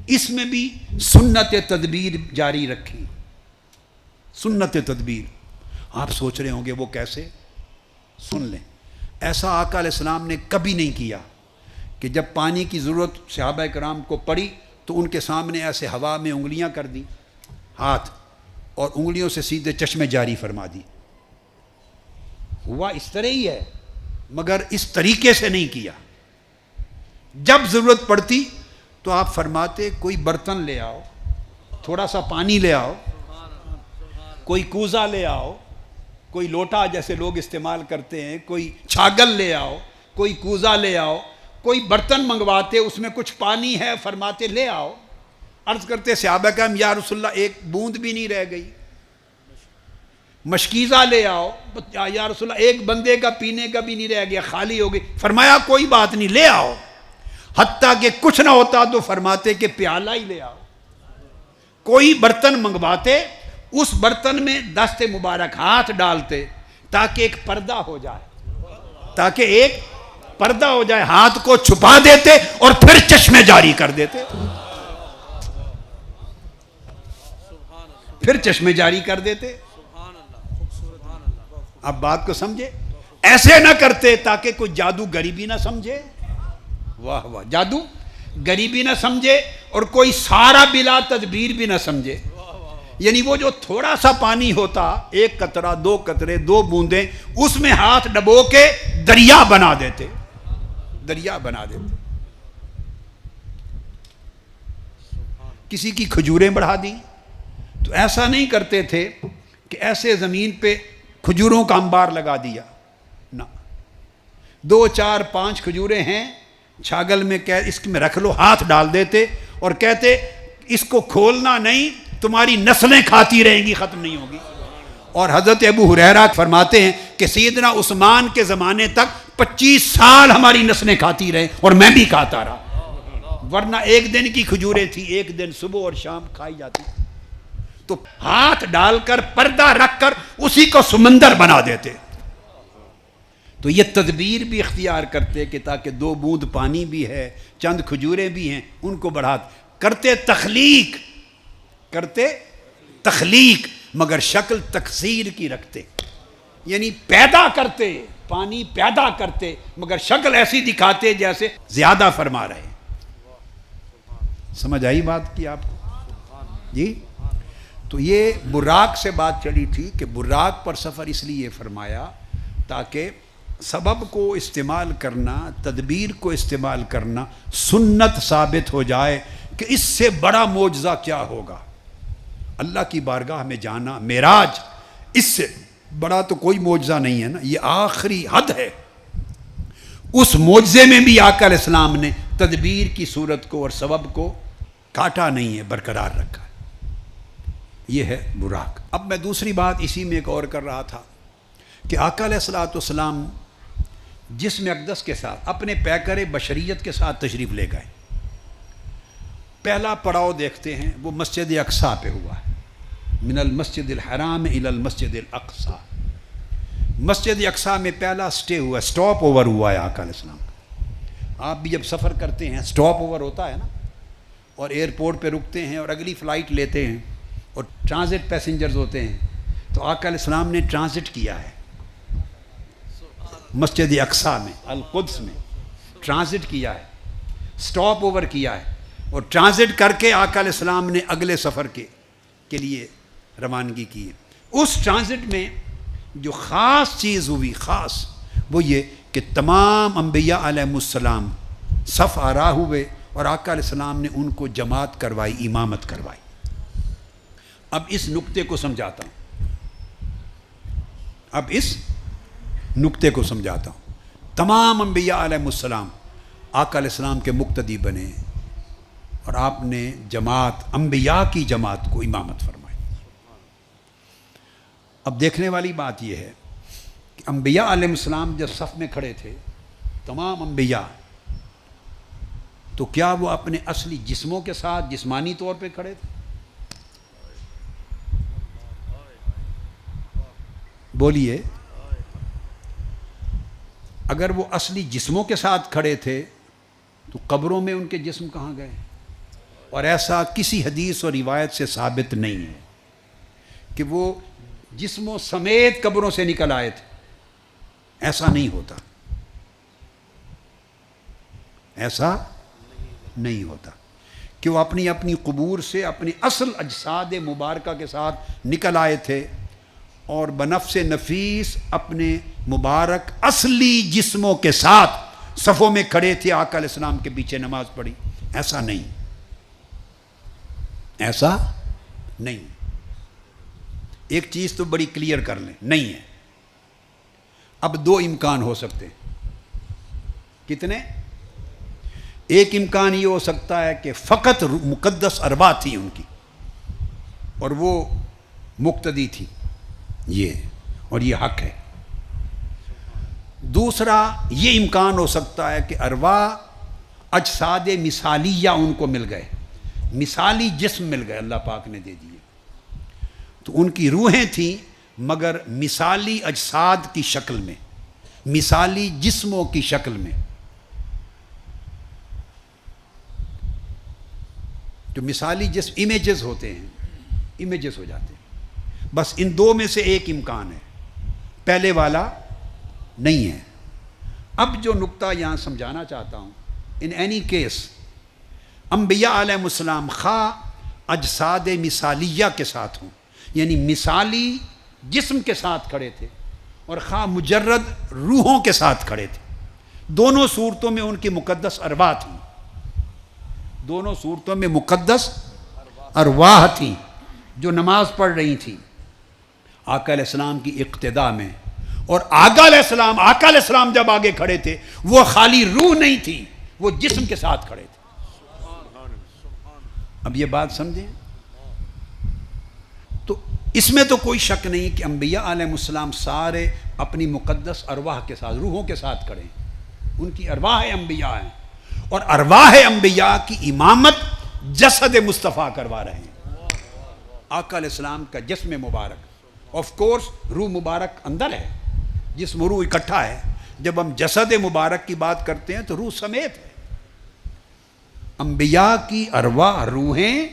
اس میں بھی سنت تدبیر جاری رکھی، سنت تدبیر۔ آپ سوچ رہے ہوں گے وہ کیسے؟ سن لیں، ایسا آقا علیہ السلام نے کبھی نہیں کیا کہ جب پانی کی ضرورت صحابہ کرام کو پڑی تو ان کے سامنے ایسے ہوا میں انگلیاں کر دی، ہاتھ، اور انگلیوں سے سیدھے چشمے جاری فرما دی۔ ہوا اس طرح ہی ہے، مگر اس طریقے سے نہیں کیا۔ جب ضرورت پڑتی تو آپ فرماتے کوئی برتن لے آؤ، تھوڑا سا پانی لے آؤ، کوئی کوزہ لے آؤ، کوئی لوٹا جیسے لوگ استعمال کرتے ہیں، کوئی چھاگل لے آؤ، کوئی کوزہ لے آؤ، کوئی برتن منگواتے اس میں کچھ پانی ہے، فرماتے لے آؤ۔ عرض کرتے صحابہ کرام یا رسول اللہ ایک بوند بھی نہیں رہ گئی۔ مشکیزہ لے آؤ، یا رسول اللہ ایک بندے کا پینے کا بھی نہیں رہ گیا، خالی ہو گئی۔ فرمایا کوئی بات نہیں، لے آؤ۔ حتیٰ کہ کچھ نہ ہوتا تو فرماتے کہ پیالہ ہی لے آؤ۔ کوئی برتن منگواتے، اس برتن میں دست مبارک ہاتھ ڈالتے تاکہ ایک پردہ ہو جائے، تاکہ ایک پردہ ہو جائے، ہاتھ کو چھپا دیتے اور پھر چشمے جاری کر دیتے، پھر چشمے جاری کر دیتے۔ اب بات کو سمجھے، ایسے نہ کرتے تاکہ کوئی جادو غریبی نہ سمجھے، واہ واہ، جادو غریبی نہ سمجھے اور کوئی سارا بلا تدبیر بھی نہ سمجھے۔ یعنی وہ جو تھوڑا سا پانی ہوتا، ایک قطرہ، 2 قطرے، 2 بوندیں، اس میں ہاتھ ڈبو کے دریا بنا دیتے، دریا بنا دیتے۔ کسی کی کھجوریں بڑھا دی تو ایسا نہیں کرتے تھے کہ ایسے زمین پہ کھجوروں کا انبار لگا دیا، نہ، 2 4 5 کھجوریں ہیں چھاگل میں، اس میں رکھ لو، ہاتھ ڈال دیتے اور کہتے اس کو کھولنا نہیں، تمہاری نسلیں کھاتی رہیں گی، ختم نہیں ہوگی۔ اور حضرت ابو ہریرہ فرماتے ہیں کہ سیدنا عثمان کے زمانے تک 25 سال ہماری نسلیں کھاتی رہے اور میں بھی کھاتا رہا، ورنہ ایک دن کی کھجوریں تھی، ایک دن صبح اور شام کھائی جاتی۔ تو ہاتھ ڈال کر، پردہ رکھ کر اسی کو سمندر بنا دیتے۔ تو یہ تدبیر بھی اختیار کرتے کہ تاکہ 2 بوند پانی بھی ہے، چند کھجوریں بھی ہیں، ان کو بڑھاتے، کرتے تخلیق، کرتے تخلیق، مگر شکل تکثیر کی رکھتے، یعنی پیدا کرتے، پانی پیدا کرتے مگر شکل ایسی دکھاتے جیسے زیادہ فرما رہے۔ سمجھ آئی بات کی آپ کو؟ جی، تو یہ براق سے بات چلی تھی کہ براق پر سفر اس لیے فرمایا تاکہ سبب کو استعمال کرنا، تدبیر کو استعمال کرنا سنت ثابت ہو جائے کہ اس سے بڑا معجزہ کیا ہوگا۔ اللہ کی بارگاہ میں جانا، معراج، اس سے بڑا تو کوئی معجزہ نہیں ہے نا، یہ آخری حد ہے۔ اس معجزے میں بھی آقا علیہ السلام نے تدبیر کی صورت کو اور سبب کو کاٹا نہیں ہے، برقرار رکھا ہے۔ یہ ہے براق۔ اب میں دوسری بات اسی میں ایک اور کر رہا تھا کہ آقا علیہ السلام جسم اقدس کے ساتھ، اپنے پیکر بشریت کے ساتھ تشریف لے گئے۔ پہلا پڑاؤ دیکھتے ہیں وہ مسجد اقصیٰ پہ ہوا ہے، من المسجد الحرام الی المسجد الاقصیٰ۔ مسجد اقصیٰ میں پہلا سٹے ہوا، سٹاپ اوور ہوا ہے آقا علیہ السلام کا۔ آپ بھی جب سفر کرتے ہیں سٹاپ اوور ہوتا ہے نا، اور ایئرپورٹ پہ رکتے ہیں اور اگلی فلائٹ لیتے ہیں اور ٹرانزٹ پیسنجرز ہوتے ہیں، تو آقا علیہ السلام نے ٹرانزٹ کیا ہے مسجد اقصیٰ میں، القدس میں ٹرانزٹ کیا ہے، سٹاپ اوور کیا ہے، اور ٹرانزٹ کر کے آقا علیہ السلام نے اگلے سفر کے لیے روانگی کی ہے۔ اس ٹرانزٹ میں جو خاص چیز ہوئی، خاص، وہ یہ کہ تمام انبیاء علیہ السلام صف آرا ہوئے اور آقا علیہ السلام نے ان کو جماعت کروائی، امامت کروائی۔ اب اس نقطے کو سمجھاتا ہوں، تمام انبیاء علیہ السلام آقا علیہ السلام کے مقتدی بنے اور آپ نے جماعت، انبیاء کی جماعت کو امامت فرمائی۔ اب دیکھنے والی بات یہ ہے کہ انبیاء علیہ السلام جب صف میں کھڑے تھے، تمام انبیاء، تو کیا وہ اپنے اصلی جسموں کے ساتھ جسمانی طور پہ کھڑے تھے؟ بولیے، اگر وہ اصلی جسموں کے ساتھ کھڑے تھے تو قبروں میں ان کے جسم کہاں گئے؟ اور ایسا کسی حدیث اور روایت سے ثابت نہیں ہے کہ وہ جسموں سمیت قبروں سے نکل آئے تھے۔ ایسا نہیں ہوتا، ایسا نہیں ہوتا کہ وہ اپنی اپنی قبور سے اپنی اصل اجساد مبارکہ کے ساتھ نکل آئے تھے اور بنفس نفیس اپنے مبارک اصلی جسموں کے ساتھ صفوں میں کھڑے تھے، آقا علیہ السلام کے پیچھے نماز پڑھی۔ ایسا نہیں، ایسا نہیں۔ ایک چیز تو بڑی کلیئر کر لیں، نہیں ہے۔ اب دو امکان ہو سکتے ہیں۔ کتنے؟ ایک امکان یہ ہو سکتا ہے کہ فقط مقدس ارواح تھی ان کی اور وہ مقتدی تھی، یہ اور یہ حق ہے۔ دوسرا یہ امکان ہو سکتا ہے کہ ارواح اجساد مثالیہ ان کو مل گئے، مثالی جسم مل گئے، اللہ پاک نے دے دیے، تو ان کی روحیں تھیں مگر مثالی اجساد کی شکل میں، مثالی جسموں کی شکل میں۔ جو مثالی جسم امیجز ہوتے ہیں، امیجز ہو جاتے ہیں۔ بس ان دو میں سے ایک امکان ہے، پہلے والا نہیں ہے۔ اب جو نقطہ یہاں سمجھانا چاہتا ہوں، ان اینی کیس انبیاء علیہ السلام خواہ اجساد مثالیہ کے ساتھ ہوں، یعنی مثالی جسم کے ساتھ کھڑے تھے، اور خواہ مجرد روحوں کے ساتھ کھڑے تھے، دونوں صورتوں میں ان کی مقدس ارواح تھیں، دونوں صورتوں میں مقدس ارواح تھیں جو نماز پڑھ رہی تھیں آقا علیہ السلام کی اقتداء میں۔ اور آقا علیہ السلام جب آگے کھڑے تھے وہ خالی روح نہیں تھی، وہ جسم کے ساتھ کھڑے تھے۔ اب یہ بات سمجھیں، تو اس میں تو کوئی شک نہیں کہ انبیاء علیہ السلام سارے اپنی مقدس ارواح کے ساتھ، روحوں کے ساتھ کھڑے ہیں، ان کی ارواح انبیاء ہیں، اور ارواح انبیاء کی امامت جسد مصطفیٰ کروا رہے ہیں۔ آقا علیہ السلام کا جسم مبارک، آف کورس روح مبارک اندر ہے، جسم روح اکٹھا ہے۔ جب ہم جسد مبارک کی بات کرتے ہیں تو روح سمیت ہے۔ انبیاء کی ارواح، روحیں،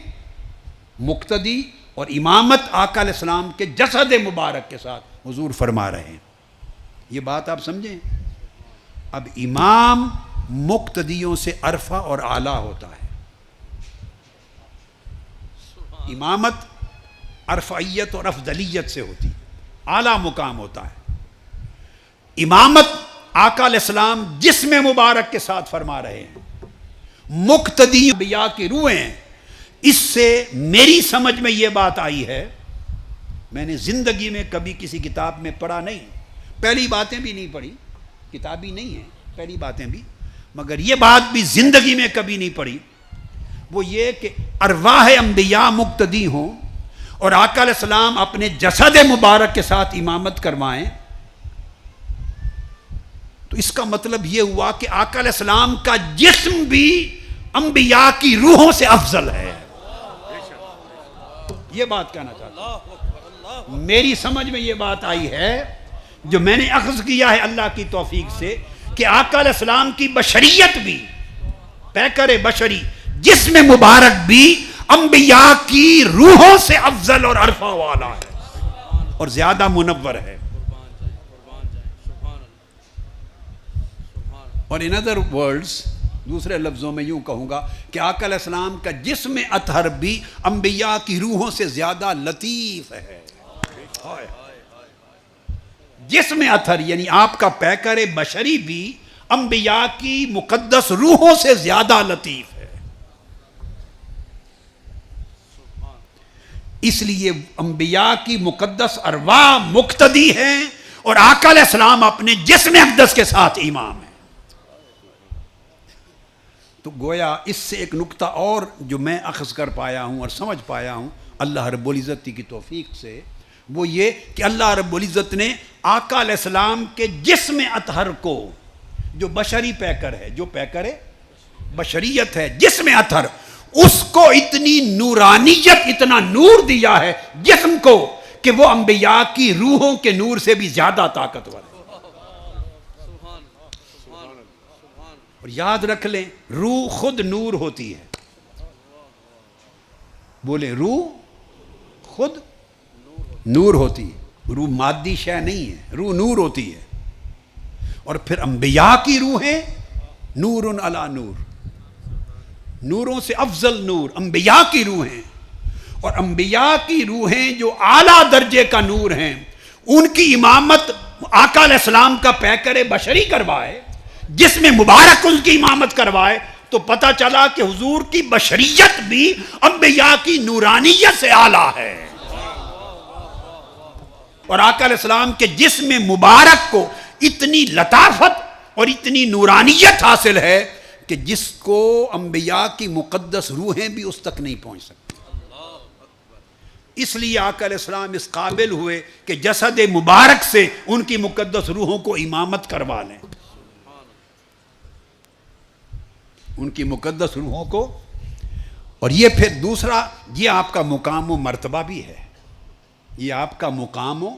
مقتدی اور امامت آقا علیہ السلام کے جسد مبارک کے ساتھ حضور فرما رہے ہیں۔ یہ بات آپ سمجھیں۔ اب امام مقتدیوں سے عرفہ اور اعلیٰ ہوتا ہے۔ امامت عرفیت اور افضلیت سے ہوتی، اعلیٰ مقام ہوتا ہے۔ امامت آقا علیہ السلام جسم مبارک کے ساتھ فرما رہے ہیں، مقتدی انبیاء کی روحیں۔ اس سے میری سمجھ میں یہ بات آئی ہے، میں نے زندگی میں کبھی کسی کتاب میں پڑھا نہیں، پہلی باتیں بھی نہیں پڑھی، کتابی نہیں ہیں پہلی باتیں بھی، مگر یہ بات بھی زندگی میں کبھی نہیں پڑھی، وہ یہ کہ ارواح انبیاء مقتدی ہوں اور آقا علیہ السلام اپنے جسد مبارک کے ساتھ امامت کروائیں، تو اس کا مطلب یہ ہوا کہ آقا علیہ السلام کا جسم بھی انبیاء کی روحوں سے افضل ہے۔ یہ بات کہنا چاہتا ہوں، میری سمجھ میں یہ بات آئی ہے جو میں نے اخذ کیا ہے اللہ کی توفیق سے، کہ آقا علیہ السلام کی بشریت بھی، پیکر بشری جسم مبارک بھی انبیاء کی روحوں سے افضل اور عرفہ والا ہے اور زیادہ منور ہے۔ اور ان ادر ورڈز، دوسرے لفظوں میں یوں کہوں گا کہ آقا علیہ السلام کا جسم اطہر بھی انبیاء کی روحوں سے زیادہ لطیف ہے۔ جسم اطہر یعنی آپ کا پیکر بشری بھی انبیاء کی مقدس روحوں سے زیادہ لطیف ہے. اس لیے انبیاء کی مقدس ارواح مقتدی ہیں اور آقا علیہ السلام اپنے جسم اقدس کے ساتھ امام ہیں. تو گویا اس سے ایک نقطہ اور جو میں اخذ کر پایا ہوں اور سمجھ پایا ہوں اللہ رب العزت کی توفیق سے، وہ یہ کہ اللہ رب العزت نے آقا علیہ السلام کے جسم اطہر کو، جو بشری پیکر ہے، جو پیکر بشریت ہے، جسم اطہر، اس کو اتنی نورانیت، اتنا نور دیا ہے جسم کو کہ وہ انبیاء کی روحوں کے نور سے بھی زیادہ طاقتور ہے. اور یاد رکھ لیں، روح خود نور ہوتی ہے. بولے، روح خود نور ہوتی ہے. روح مادی شے نہیں ہے، روح نور ہوتی ہے. اور پھر انبیاء کی روحیں نور علی نور، نوروں سے افضل نور انبیاء کی روحیں. اور انبیاء کی روحیں جو اعلیٰ درجے کا نور ہیں، ان کی امامت آقا علیہ السلام کا پیکر بشری کروائے، جس میں مبارک ان کی امامت کروائے، تو پتہ چلا کہ حضور کی بشریت بھی انبیاء کی نورانیت سے اعلیٰ ہے. اور آقا علیہ السلام کے جسم مبارک کو اتنی لطافت اور اتنی نورانیت حاصل ہے کہ جس کو انبیاء کی مقدس روحیں بھی اس تک نہیں پہنچ سکتی. اس لیے آقا علیہ السلام اس قابل ہوئے کہ جسد مبارک سے ان کی مقدس روحوں کو امامت کروا لیں، ان کی مقدس روحوں کو. اور یہ پھر دوسرا، یہ آپ کا مقام و مرتبہ بھی ہے، یہ آپ کا مقام و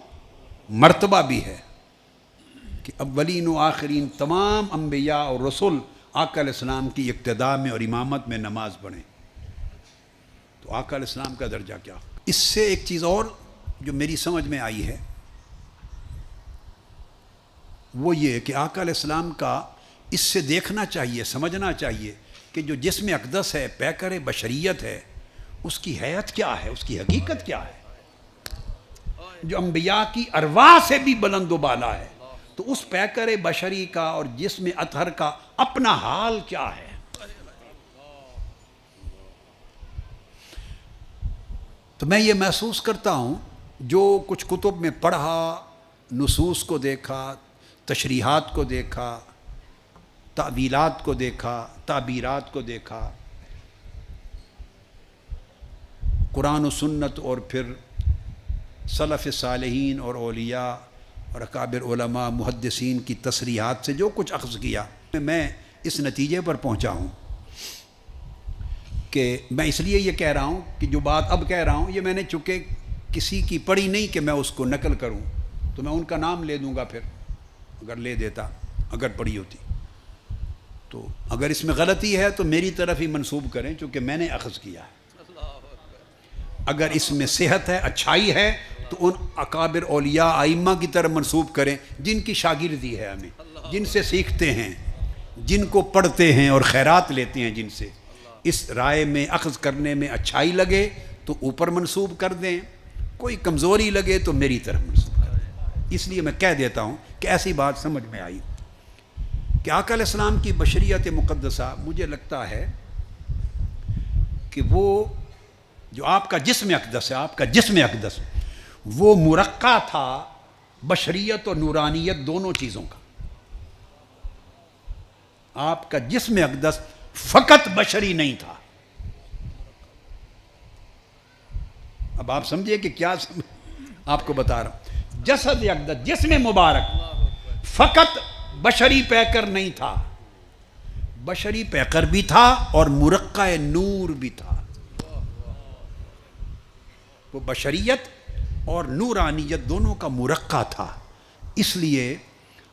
مرتبہ بھی ہے کہ اولین و آخرین تمام انبیاء اور رسول آقا علیہ السلام کی اقتداء میں اور امامت میں نماز پڑھیں. تو آقا علیہ السلام کا درجہ کیا؟ اس سے ایک چیز اور جو میری سمجھ میں آئی ہے وہ یہ کہ آقا علیہ السلام کا اس سے دیکھنا چاہیے، سمجھنا چاہیے کہ جو جسم اقدس ہے، پیکر بشریت ہے، اس کی حیت کیا ہے، اس کی حقیقت کیا ہے، جو انبیاء کی ارواح سے بھی بلند و بالا ہے. تو اس پیکر بشری کا اور جسم اطہر کا اپنا حال کیا ہے؟ تو میں یہ محسوس کرتا ہوں، جو کچھ کتب میں پڑھا، نصوص کو دیکھا، تشریحات کو دیکھا، تعویلات کو دیکھا، تعبیرات کو دیکھا، قرآن و سنت اور پھر سلف صالحین اور اولیاء اور اکابر علماء محدثین کی تصریحات سے جو کچھ اخذ کیا، میں اس نتیجے پر پہنچا ہوں کہ میں اس لیے یہ کہہ رہا ہوں کہ جو بات اب کہہ رہا ہوں یہ میں نے چونکہ کسی کی پڑھی نہیں کہ میں اس کو نقل کروں، تو میں ان کا نام لے دوں گا پھر، اگر لے دیتا، اگر پڑھی ہوتی. تو اگر اس میں غلطی ہے تو میری طرف ہی منسوب کریں چونکہ میں نے اخذ کیا ہے. اگر اس میں صحت ہے، اچھائی ہے، تو ان اکابر اولیاء ائمہ کی طرف منسوب کریں جن کی شاگردی ہے ہمیں، جن سے سیکھتے ہیں، جن کو پڑھتے ہیں اور خیرات لیتے ہیں، جن سے اس رائے میں اخذ کرنے میں اچھائی لگے تو اوپر منسوب کر دیں، کوئی کمزوری لگے تو میری طرف منسوب کر دیں. اس لیے میں کہہ دیتا ہوں کہ ایسی بات سمجھ میں آئی کہ آقا علیہ السلام کی بشریت مقدسہ، مجھے لگتا ہے کہ وہ جو آپ کا جسم اقدس ہے، آپ کا جسم اقدس وہ مرقع تھا بشریت اور نورانیت دونوں چیزوں کا. آپ کا جسم اقدس فقط بشری نہیں تھا. اب آپ سمجھئے کہ کیا آپ کو بتا رہا ہوں. جسد اقدس، جسم مبارک فقط بشری پیکر نہیں تھا، بشری پیکر بھی تھا اور مرقع نور بھی تھا. وہ بشریت اور نورانیت دونوں کا مرقع تھا. اس لیے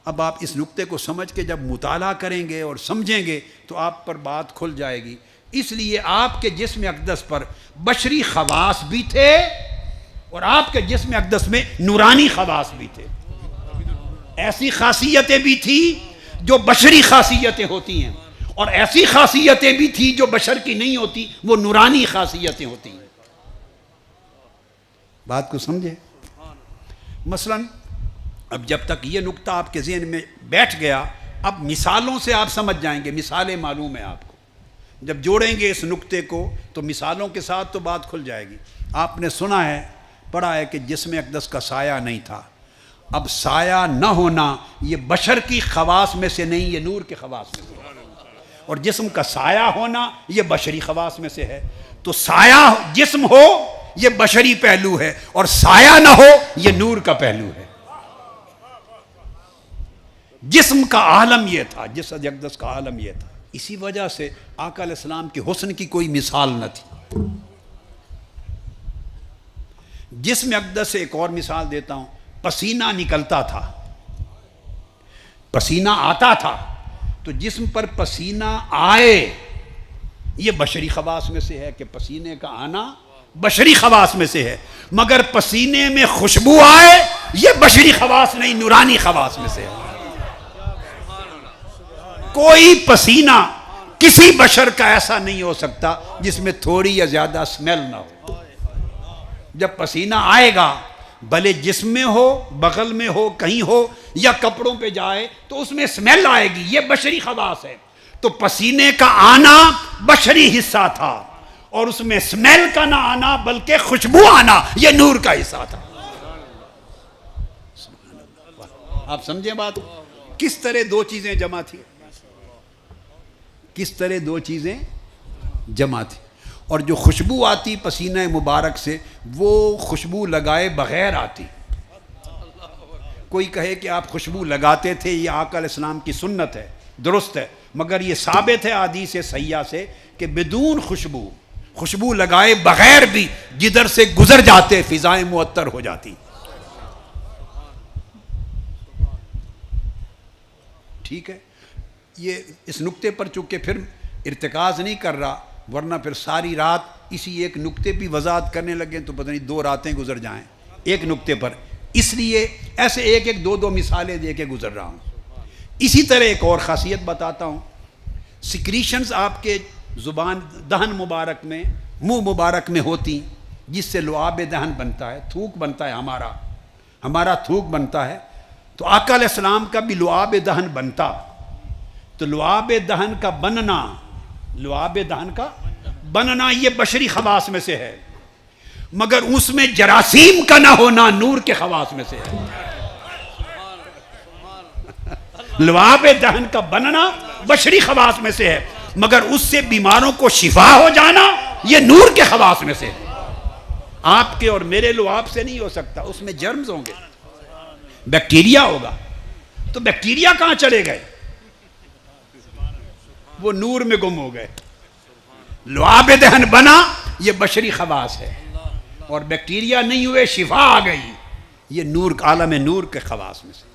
اب آپ اس نقطے کو سمجھ کے جب مطالعہ کریں گے اور سمجھیں گے تو آپ پر بات کھل جائے گی. اس لیے آپ کے جسم اقدس پر بشری خواص بھی تھے اور آپ کے جسم اقدس میں نورانی خواص بھی تھے. ایسی خاصیتیں بھی تھی جو بشری خاصیتیں ہوتی ہیں اور ایسی خاصیتیں بھی تھی جو بشر کی نہیں ہوتی، وہ نورانی خاصیتیں ہوتی ہیں. بات کو سمجھے؟ مثلا اب جب تک یہ نقطہ آپ کے ذہن میں بیٹھ گیا، اب مثالوں سے آپ سمجھ جائیں گے، مثالیں معلوم ہیں آپ کو، جب جوڑیں گے اس نقطے کو تو مثالوں کے ساتھ تو بات کھل جائے گی۔ آپ نے سنا ہے، پڑھا ہے کہ جسم اقدس کا سایہ نہیں تھا، اب سایہ نہ ہونا یہ بشر کی خواص میں سے نہیں، یہ نور کے خواص میں سے ہے، اور جسم کا سایہ ہونا یہ بشری خواص میں سے ہے۔ تو سایہ جسم ہو یہ بشری پہلو ہے، اور سایہ نہ ہو یہ نور کا پہلو ہے۔ جسم کا عالم یہ تھا، جسد اقدس کا عالم یہ تھا، اسی وجہ سے آقا علیہ السلام کے حسن کی کوئی مثال نہ تھی۔ جسم اقدس سے ایک اور مثال دیتا ہوں، پسینہ نکلتا تھا، پسینہ آتا تھا، تو جسم پر پسینہ آئے یہ بشری خواص میں سے ہے کہ پسینے کا آنا بشری خواص میں سے ہے، مگر پسینے میں خوشبو آئے یہ بشری خواص نہیں، نورانی خواص میں سے ہے۔ کوئی پسینہ کسی بشر کا ایسا نہیں ہو سکتا جس میں تھوڑی یا زیادہ سمیل نہ ہو۔ جب پسینہ آئے گا، بھلے جسم میں ہو، بغل میں ہو، کہیں ہو، یا کپڑوں پہ جائے تو اس میں سمیل آئے گی، یہ بشری خواص ہے۔ تو پسینے کا آنا بشری حصہ تھا، اور اس میں سمیل کا نہ آنا بلکہ خوشبو آنا یہ نور کا حصہ تھا۔ آپ سمجھیں بات؟ کس طرح دو چیزیں جمع تھی، کس طرح دو چیزیں جمع تھی۔ اور جو خوشبو آتی پسینہ مبارک سے، وہ خوشبو لگائے بغیر آتی۔ کوئی کہے کہ آپ خوشبو لگاتے تھے، یہ آقا علیہ السلام کی سنت ہے، درست ہے، مگر یہ ثابت ہے حدیث صحیحہ سے کہ بدون خوشبو لگائے بغیر بھی جدھر سے گزر جاتے فضائیں معطر ہو جاتی۔ ٹھیک ہے، یہ اس نقطے پر چونکہ پھر ارتکاز نہیں کر رہا، ورنہ پھر ساری رات اسی ایک نقطے پہ وضاحت کرنے لگیں تو پتہ نہیں 2 راتیں گزر جائیں ایک نقطے پر، اس لیے ایسے ایک 2 مثالیں دے کے گزر رہا ہوں۔ اسی طرح ایک اور خاصیت بتاتا ہوں، سکریشنز آپ کے زبان دہن مبارک میں، منہ مبارک میں ہوتی، جس سے لعاب دہن بنتا ہے، تھوک بنتا ہے، ہمارا تھوک بنتا ہے، تو آقا علیہ السلام کا بھی لعاب دہن بنتا۔ تو لعاب دہن کا بننا یہ بشری خواص میں سے ہے، مگر اس میں جراثیم کا نہ ہونا نور کے خواص میں سے ہے۔ لعاب دہن کا بننا بشری خواص میں سے ہے، مگر اس سے بیماروں کو شفا ہو جانا یہ نور کے خواص میں سے ہے۔ آپ کے اور میرے لعاب سے نہیں ہو سکتا، اس میں جرمز ہوں گے، بیکٹیریا ہوگا، تو بیکٹیریا کہاں چلے گئے؟ وہ نور میں گم ہو گئے۔ لعاب دہن بنا یہ بشری خواص ہے، اور بیکٹیریا نہیں ہوئے، شفا آ گئی، یہ نور، عالم نور کے خواص میں سے۔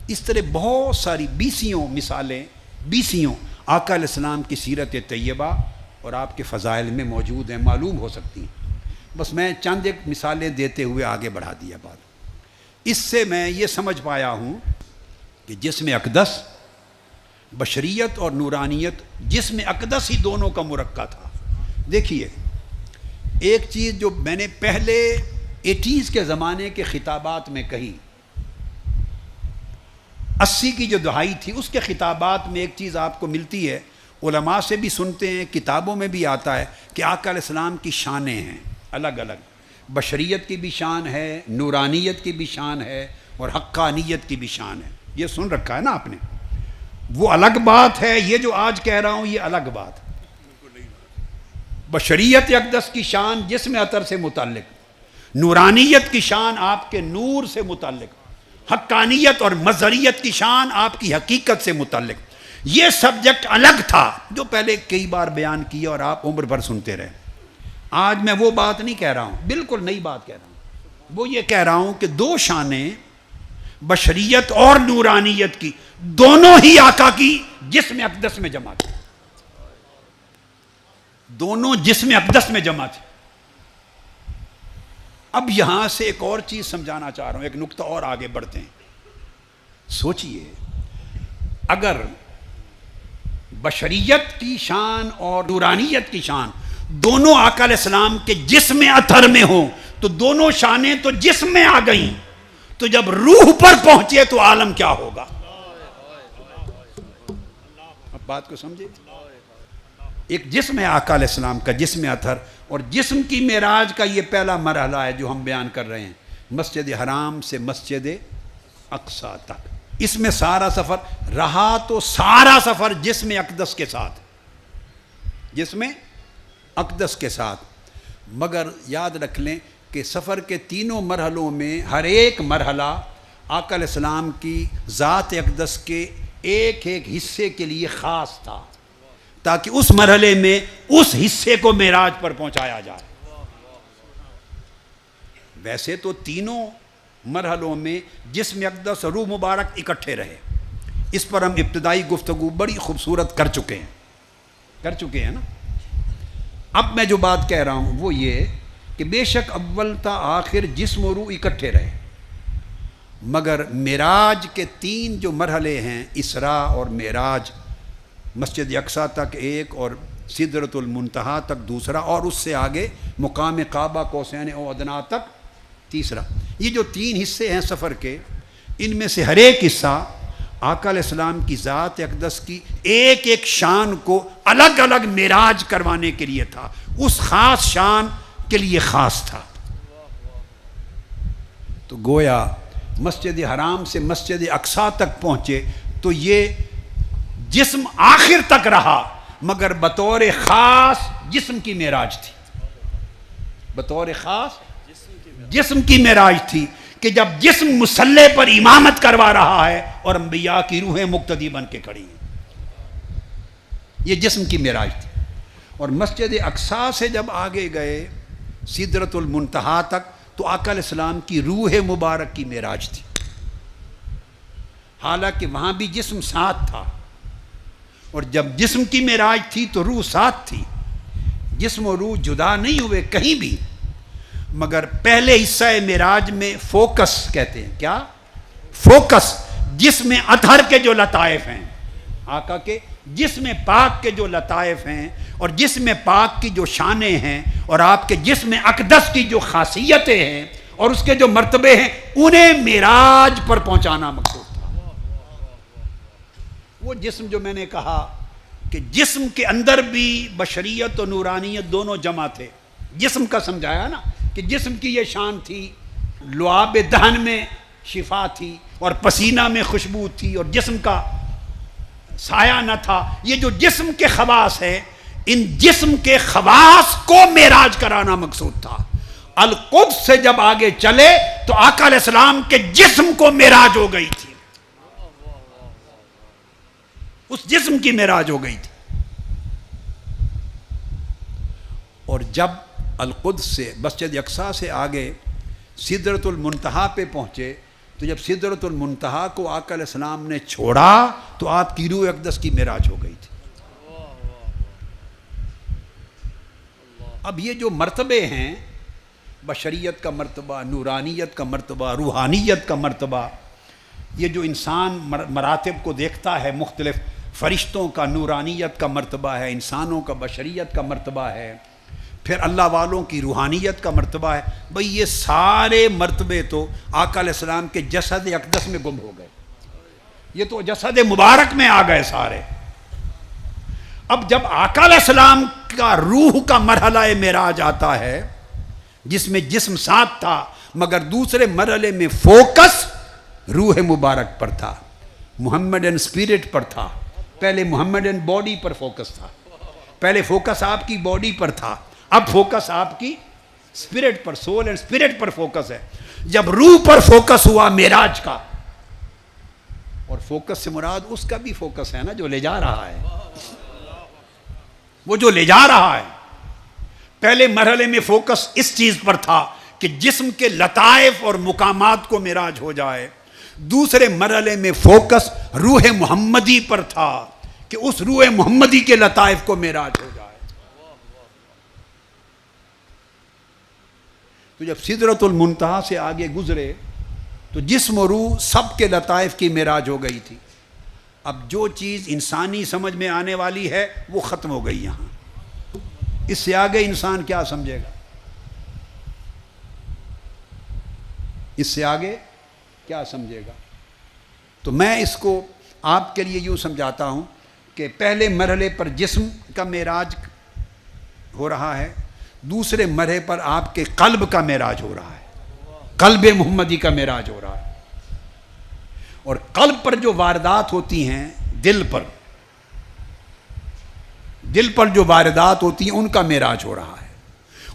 اس طرح بہت ساری بیسیوں آقا علیہ السلام کی سیرت طیبہ اور آپ کے فضائل میں موجود ہیں، معلوم ہو سکتی ہیں، بس میں چند ایک مثالیں دیتے ہوئے آگے بڑھا دیا بات۔ اس سے میں یہ سمجھ پایا ہوں کہ جسم اقدس، بشریت اور نورانیت، جسم اقدس ہی دونوں کا مرکب تھا۔ دیکھیے ایک چیز جو میں نے پہلے 80s کے زمانے کے خطابات میں کہی، 80 کی جو دہائی تھی اس کے خطابات میں ایک چیز آپ کو ملتی ہے، علماء سے بھی سنتے ہیں، کتابوں میں بھی آتا ہے کہ آقا علیہ السلام کی شانیں ہیں الگ الگ، بشریت کی بھی شان ہے، نورانیت کی بھی شان ہے، اور حقانیت کی بھی شان ہے۔ یہ سن رکھا ہے نا آپ نے؟ وہ الگ بات ہے، یہ جو آج کہہ رہا ہوں یہ الگ بات ہے۔ بشریت اقدس کی شان جسم اطہر سے متعلق، نورانیت کی شان آپ کے نور سے متعلق، حقانیت اور مظہریت کی شان آپ کی حقیقت سے متعلق۔ یہ سبجیکٹ الگ تھا جو پہلے کئی بار بیان کیا اور آپ عمر بھر سنتے رہے۔ آج میں وہ بات نہیں کہہ رہا ہوں، بالکل نئی بات کہہ رہا ہوں۔ وہ یہ کہہ رہا ہوں کہ 2 شانیں بشریت اور نورانیت کی دونوں ہی آقا کی جسم اقدس میں جمع تھی، دونوں جسم اقدس میں جمع تھی۔ اب یہاں سے ایک اور چیز سمجھانا چاہ رہا ہوں، ایک نقطہ اور آگے بڑھتے ہیں۔ سوچئے اگر بشریت کی شان اور نورانیت کی شان دونوں آقا علیہ السلام کے جسم اطہر میں ہوں تو دونوں شانیں تو جسم میں آ گئیں، تو جب روح پر پہنچے تو عالم کیا ہوگا؟ اب بات کو سمجھے؟ ایک جسم ہے آقا علیہ السلام کا، جسم اطہر، اور جسم کی معراج کا یہ پہلا مرحلہ ہے جو ہم بیان کر رہے ہیں، مسجد حرام سے مسجد اقصیٰ تک۔ اس میں سارا سفر رہا تو سارا سفر جسم اقدس کے ساتھ، جسم اقدس کے ساتھ، مگر یاد رکھ لیں کہ سفر کے تینوں مرحلوں میں ہر ایک مرحلہ آقا علیہ السلام کی ذات اقدس کے ایک ایک حصے کے لیے خاص تھا، تاکہ اس مرحلے میں اس حصے کو معراج پر پہنچایا جائے۔ ویسے تو تینوں مرحلوں میں جسم اقدس اور روح مبارک اکٹھے رہے، اس پر ہم ابتدائی گفتگو بڑی خوبصورت کر چکے ہیں نا۔ اب میں جو بات کہہ رہا ہوں وہ یہ کہ بے شک اول تا آخر جسم و روح اکٹھے رہے، مگر معراج کے تین جو مرحلے ہیں، اسراء اور معراج، مسجد اقصیٰ تک ایک اور سدرۃ المنتہا تک دوسرا، اور اس سے آگے مقام کعبہ قوسین او ادنیٰ تک تیسرا، یہ جو تین حصے ہیں سفر کے، ان میں سے ہر ایک حصہ آقا علیہ السلام کی ذات اقدس کی ایک ایک شان کو الگ الگ معراج کروانے کے لیے تھا، اس خاص شان کے لیے خاص تھا۔ تو گویا مسجد حرام سے مسجد اقصیٰ تک پہنچے تو یہ جسم آخر تک رہا، مگر بطور خاص جسم کی معراج تھی، بطور خاص جسم کی معراج تھی، کہ جب جسم مصلی پر امامت کروا رہا ہے اور انبیاء کی روحیں مقتدی بن کے کھڑی ہیں، یہ جسم کی معراج تھی۔ اور مسجد اقصیٰ سے جب آگے گئے سدرۃ المنتہا تک تو آقا علیہ السلام کی روح مبارک کی معراج تھی، حالانکہ وہاں بھی جسم ساتھ تھا، اور جب جسم کی معراج تھی تو روح ساتھ تھی، جسم و روح جدا نہیں ہوئے کہیں بھی، مگر پہلے حصہ معراج میں فوکس کہتے ہیں، کیا فوکس، جسم اطہر کے جو لطائف ہیں، آقا کے جسم پاک کے جو لطائف ہیں اور جسم پاک کی جو شانیں ہیں اور آپ کے جسم اقدس کی جو خاصیتیں ہیں اور اس کے جو مرتبے ہیں، انہیں معراج پر پہنچانا مقصود تھا۔ وہ جسم جو میں نے کہا کہ جسم کے اندر بھی بشریت و نورانیت دونوں جمع تھے، جسم کا سمجھایا نا کہ جسم کی یہ شان تھی، لعاب دہن میں شفا تھی اور پسینہ میں خوشبو تھی اور جسم کا سایہ نہ تھا۔ یہ جو جسم کے خواص ہیں، ان جسم کے خواص کو معراج کرانا مقصود تھا۔ القدس سے جب آگے چلے تو آقا علیہ السلام کے جسم کو معراج ہو گئی تھی، اس جسم کی معراج ہو گئی تھی۔ اور جب القدس سے مسجد اقصیٰ سے آگے سدرۃ المنتہا پہ پہنچے تو جب سدرۃ المنتہا کو آقا علیہ السلام نے چھوڑا تو آپ کی روح اقدس کی معراج ہو گئی تھی۔ اب یہ جو مرتبے ہیں، بشریت کا مرتبہ، نورانیت کا مرتبہ، روحانیت کا مرتبہ، یہ جو انسان مراتب کو دیکھتا ہے، مختلف فرشتوں کا نورانیت کا مرتبہ ہے، انسانوں کا بشریت کا مرتبہ ہے، پھر اللہ والوں کی روحانیت کا مرتبہ ہے، بھئی یہ سارے مرتبے تو آقا علیہ السلام کے جسد اقدس میں گم ہو گئے، یہ تو جسد مبارک میں آ گئے سارے۔ اب جب آقا علیہ السلام کا روح کا مرحلہ معراج آتا ہے، جس میں جسم ساتھ تھا مگر دوسرے مرحلے میں فوکس روح مبارک پر تھا، محمدن اسپرٹ پر تھا۔ پہلے محمدن باڈی پر فوکس تھا، پہلے فوکس آپ کی باڈی پر تھا، اب فوکس آپ کی spirit per, civil and spirit per focus ہے۔ جب روح پر فوکس ہوا معراج کا، اور فوکس سے مراد اس کا بھی فوکس ہے نا جو لے جا رہا ہے، وہ جو لے جا رہا ہے۔ پہلے مرحلے میں فوکس اس چیز پر تھا کہ جسم کے لطائف اور مقامات کو معراج ہو جائے، دوسرے مرحلے میں فوکس روح محمدی پر تھا کہ اس روح محمدی کے لطائف کو معراج ہو جائے۔ تو جب سدرۃ المنتہا سے آگے گزرے تو جسم و روح سب کے لطائف کی معراج ہو گئی تھی۔ اب جو چیز انسانی سمجھ میں آنے والی ہے وہ ختم ہو گئی یہاں، اس سے آگے انسان کیا سمجھے گا؟ اس سے آگے کیا سمجھے گا؟ تو میں اس کو آپ کے لیے یوں سمجھاتا ہوں کہ پہلے مرحلے پر جسم کا معراج ہو رہا ہے، دوسرے مرحلے پر آپ کے قلب کا معراج ہو رہا ہے، قلب محمدی کا معراج ہو رہا ہے. اور قلب پر جو واردات ہوتی ہیں، دل پر جو واردات ہوتی ہیں ان کا معراج ہو رہا ہے،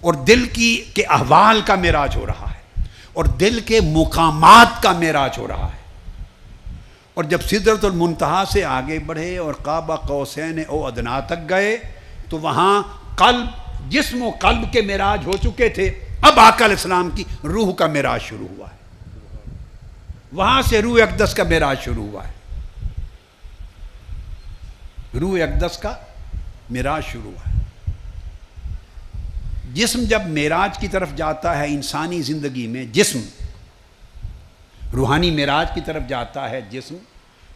اور دل کے احوال کا معراج ہو رہا ہے، اور دل کے مقامات کا معراج ہو رہا ہے. اور جب سدرۃ المنتہا سے آگے بڑھے اور قاب قوسین او ادنا تک گئے تو وہاں قلب، جسم و قلب کے معراج ہو چکے تھے. اب آقا علیہ السلام کی روح کا معراج شروع ہوا ہے، وہاں سے روح اقدس کا معراج شروع ہوا ہے. روح اقدس کا معراج شروع ہوا ہے. جسم جب معراج کی طرف جاتا ہے انسانی زندگی میں، جسم روحانی معراج کی طرف جاتا ہے جسم،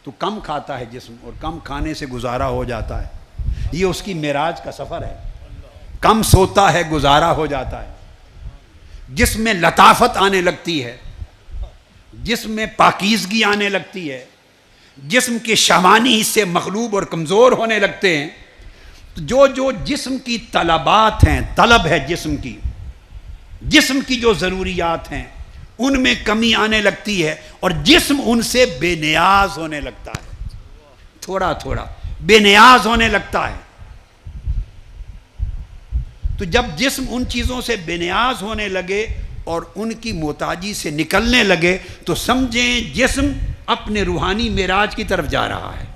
تو کم کھاتا ہے جسم، اور کم کھانے سے گزارا ہو جاتا ہے. یہ اس کی معراج کا سفر ہے. کم سوتا ہے، گزارا ہو جاتا ہے. جسم میں لطافت آنے لگتی ہے، جسم میں پاکیزگی آنے لگتی ہے، جسم کے شہوانی حصے مغلوب اور کمزور ہونے لگتے ہیں. جو جسم کی طلبات ہیں، طلب ہے جسم کی جو ضروریات ہیں ان میں کمی آنے لگتی ہے، اور جسم ان سے بے نیاز ہونے لگتا ہے، تھوڑا تھوڑا بے نیاز ہونے لگتا ہے. تو جب جسم ان چیزوں سے بے نیاز ہونے لگے اور ان کی محتاجی سے نکلنے لگے تو سمجھیں جسم اپنے روحانی معراج کی طرف جا رہا ہے.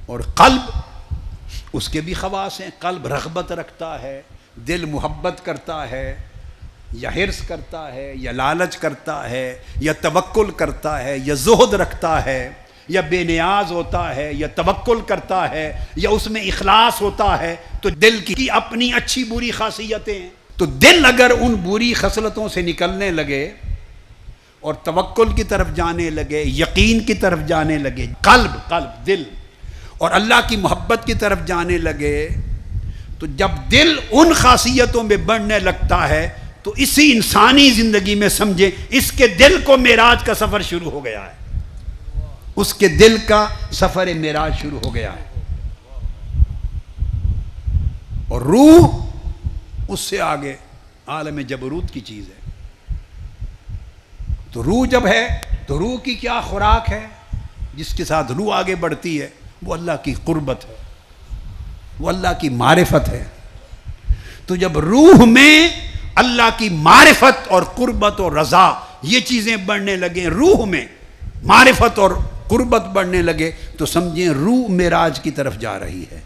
اور قلب، اس کے بھی خواص ہیں. قلب رغبت رکھتا ہے، دل محبت کرتا ہے، یا حرص کرتا ہے، یا لالچ کرتا ہے، یا توکل کرتا ہے، یا زہد رکھتا ہے، یا بے نیاز ہوتا ہے، یا توکل کرتا ہے، یا اس میں اخلاص ہوتا ہے. تو دل کی اپنی اچھی بری خاصیتیں ہیں. تو دل اگر ان بری خصلتوں سے نکلنے لگے اور توکل کی طرف جانے لگے، یقین کی طرف جانے لگے، قلب دل اور اللہ کی محبت کی طرف جانے لگے، تو جب دل ان خاصیتوں میں بڑھنے لگتا ہے تو اسی انسانی زندگی میں سمجھیں اس کے دل کو معراج کا سفر شروع ہو گیا ہے. اس کے دل کا سفر معراج شروع ہو گیا ہے. اور روح اس سے آگے عالم جبروت کی چیز ہے. تو روح جب ہے تو روح کی کیا خوراک ہے؟ جس کے ساتھ روح آگے بڑھتی ہے وہ اللہ کی قربت ہے، وہ اللہ کی معرفت ہے. تو جب روح میں اللہ کی معرفت اور قربت اور رضا یہ چیزیں بڑھنے لگیں، روح میں معرفت اور قربت بڑھنے لگے، تو سمجھیں روح معراج کی طرف جا رہی ہے.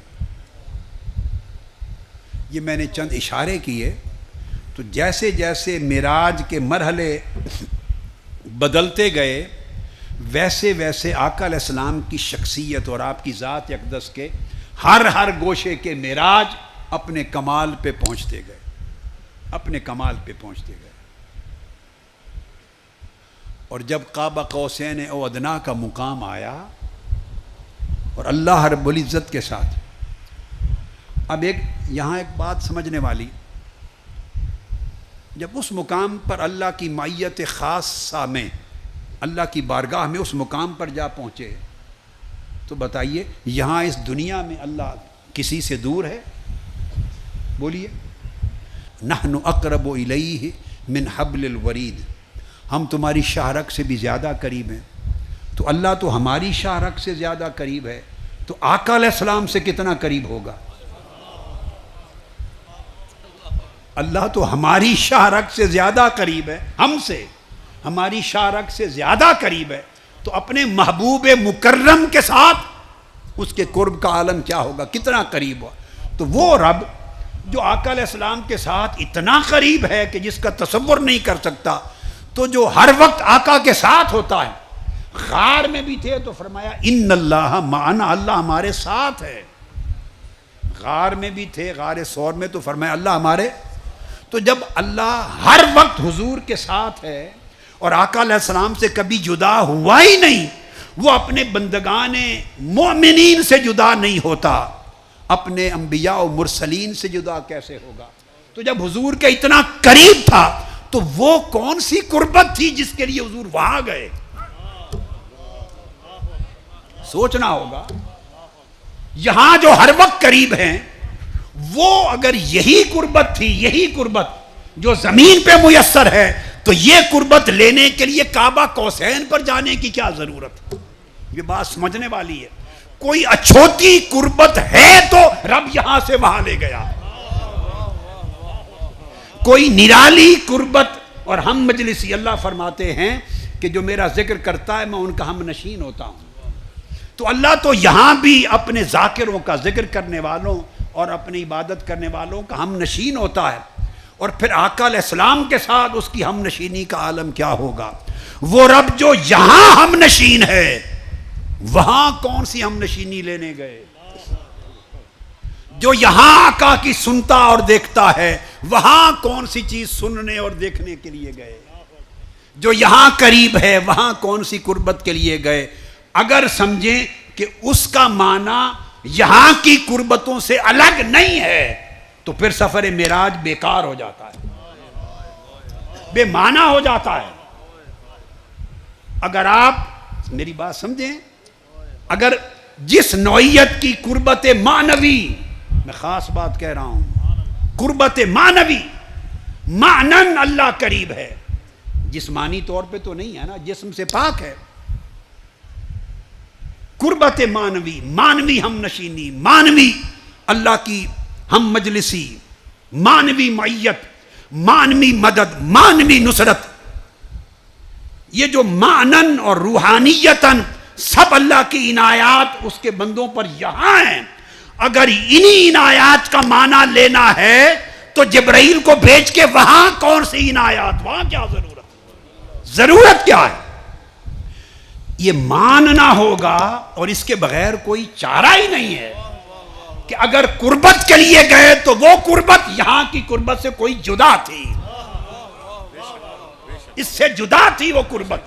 یہ میں نے چند اشارے کیے. تو جیسے جیسے معراج کے مرحلے بدلتے گئے ویسے ویسے آقا علیہ السلام کی شخصیت اور آپ کی ذات اقدس کے ہر گوشے کے معراج اپنے کمال پہ پہنچتے گئے، اپنے کمال پہ پہنچتے گئے. اور جب قاب قوسین او ادنا کا مقام آیا اور اللہ رب العزت کے ساتھ، اب یہاں ایک بات سمجھنے والی، جب اس مقام پر اللہ کی معیت خاصہ میں، اللہ کی بارگاہ میں اس مقام پر جا پہنچے، تو بتائیے یہاں اس دنیا میں اللہ کسی سے دور ہے؟ بولیے. نحن اقرب الیہ من حبل الورید، ہم تمہاری شاہرگ سے بھی زیادہ قریب ہیں. تو اللہ تو ہماری شاہرگ سے زیادہ قریب ہے، تو آقا علیہ السلام سے کتنا قریب ہوگا؟ اللہ تو ہماری شاہرگ سے زیادہ قریب ہے، ہم سے ہماری شاہرگ سے زیادہ قریب ہے. تو اپنے محبوب مکرم کے ساتھ اس کے قرب کا عالم کیا ہوگا، کتنا قریب ہوا. تو وہ رب جو آقا علیہ السلام کے ساتھ اتنا قریب ہے کہ جس کا تصور نہیں کر سکتا، تو جو ہر وقت آقا کے ساتھ ہوتا ہے. غار میں بھی تھے تو فرمایا ان اللہ معنا، اللہ ہمارے ساتھ ہے. غار میں بھی تھے، غار ثور میں، تو فرمایا اللہ ہمارے. تو جب اللہ ہر وقت حضور کے ساتھ ہے اور آقا علیہ السلام سے کبھی جدا ہوا ہی نہیں، وہ اپنے بندگان مومنین سے جدا نہیں ہوتا، اپنے انبیاء و مرسلین سے جدا کیسے ہوگا؟ تو جب حضور کے اتنا قریب تھا تو وہ کون سی قربت تھی جس کے لیے حضور وہاں گئے؟ سوچنا ہوگا. یہاں جو ہر وقت قریب ہیں وہ اگر یہی قربت تھی، یہی قربت جو زمین پہ میسر ہے، تو یہ قربت لینے کے لیے کعبہ قوسین پر جانے کی کیا ضرورت؟ یہ بات سمجھنے والی ہے. کوئی اچھوتی قربت ہے تو رب یہاں سے وہاں لے گیا. کوئی نرالی قربت، اور ہم مجلسی، اللہ فرماتے ہیں کہ جو میرا ذکر کرتا ہے میں ان کا ہم نشین ہوتا ہوں. تو اللہ تو یہاں بھی اپنے ذاکروں کا، ذکر کرنے والوں اور اپنی عبادت کرنے والوں کا ہم نشین ہوتا ہے. اور پھر آقا علیہ السلام کے ساتھ اس کی ہم نشینی کا عالم کیا ہوگا؟ وہ رب جو یہاں ہم نشین ہے وہاں کون سی ہم نشینی لینے گئے؟ جو یہاں آقا کی سنتا اور دیکھتا ہے وہاں کون سی چیز سننے اور دیکھنے کے لیے گئے؟ جو یہاں قریب ہے وہاں کون سی قربت کے لیے گئے؟ اگر سمجھیں کہ اس کا معنی یہاں کی قربتوں سے الگ نہیں ہے تو پھر سفر معراج بیکار ہو جاتا ہے، بے معنی ہو جاتا ہے. اگر آپ میری بات سمجھیں، اگر جس نوعیت کی قربت معنوی، میں خاص بات کہہ رہا ہوں، قربت معنوی، معنن اللہ قریب ہے، جسمانی طور پہ تو نہیں ہے نا، جسم سے پاک ہے. قربت معنوی، معنوی ہم نشینی، معنوی اللہ کی ہم مجلسی، معنوی معیت، معنوی مدد، معنوی نصرت. یہ جو معنن اور روحانیتاً سب اللہ کی عنایات اس کے بندوں پر یہاں ہیں. اگر انہی عنایات کا معنی لینا ہے تو جبرائیل کو بھیج کے وہاں کون سی عنایات، وہاں کیا ضرورت؟ ضرورت کیا ہے؟ یہ ماننا ہوگا، اور اس کے بغیر کوئی چارہ ہی نہیں ہے کہ اگر قربت کے لیے گئے تو وہ قربت یہاں کی قربت سے کوئی جدا تھی، اس سے جدا تھی وہ قربت.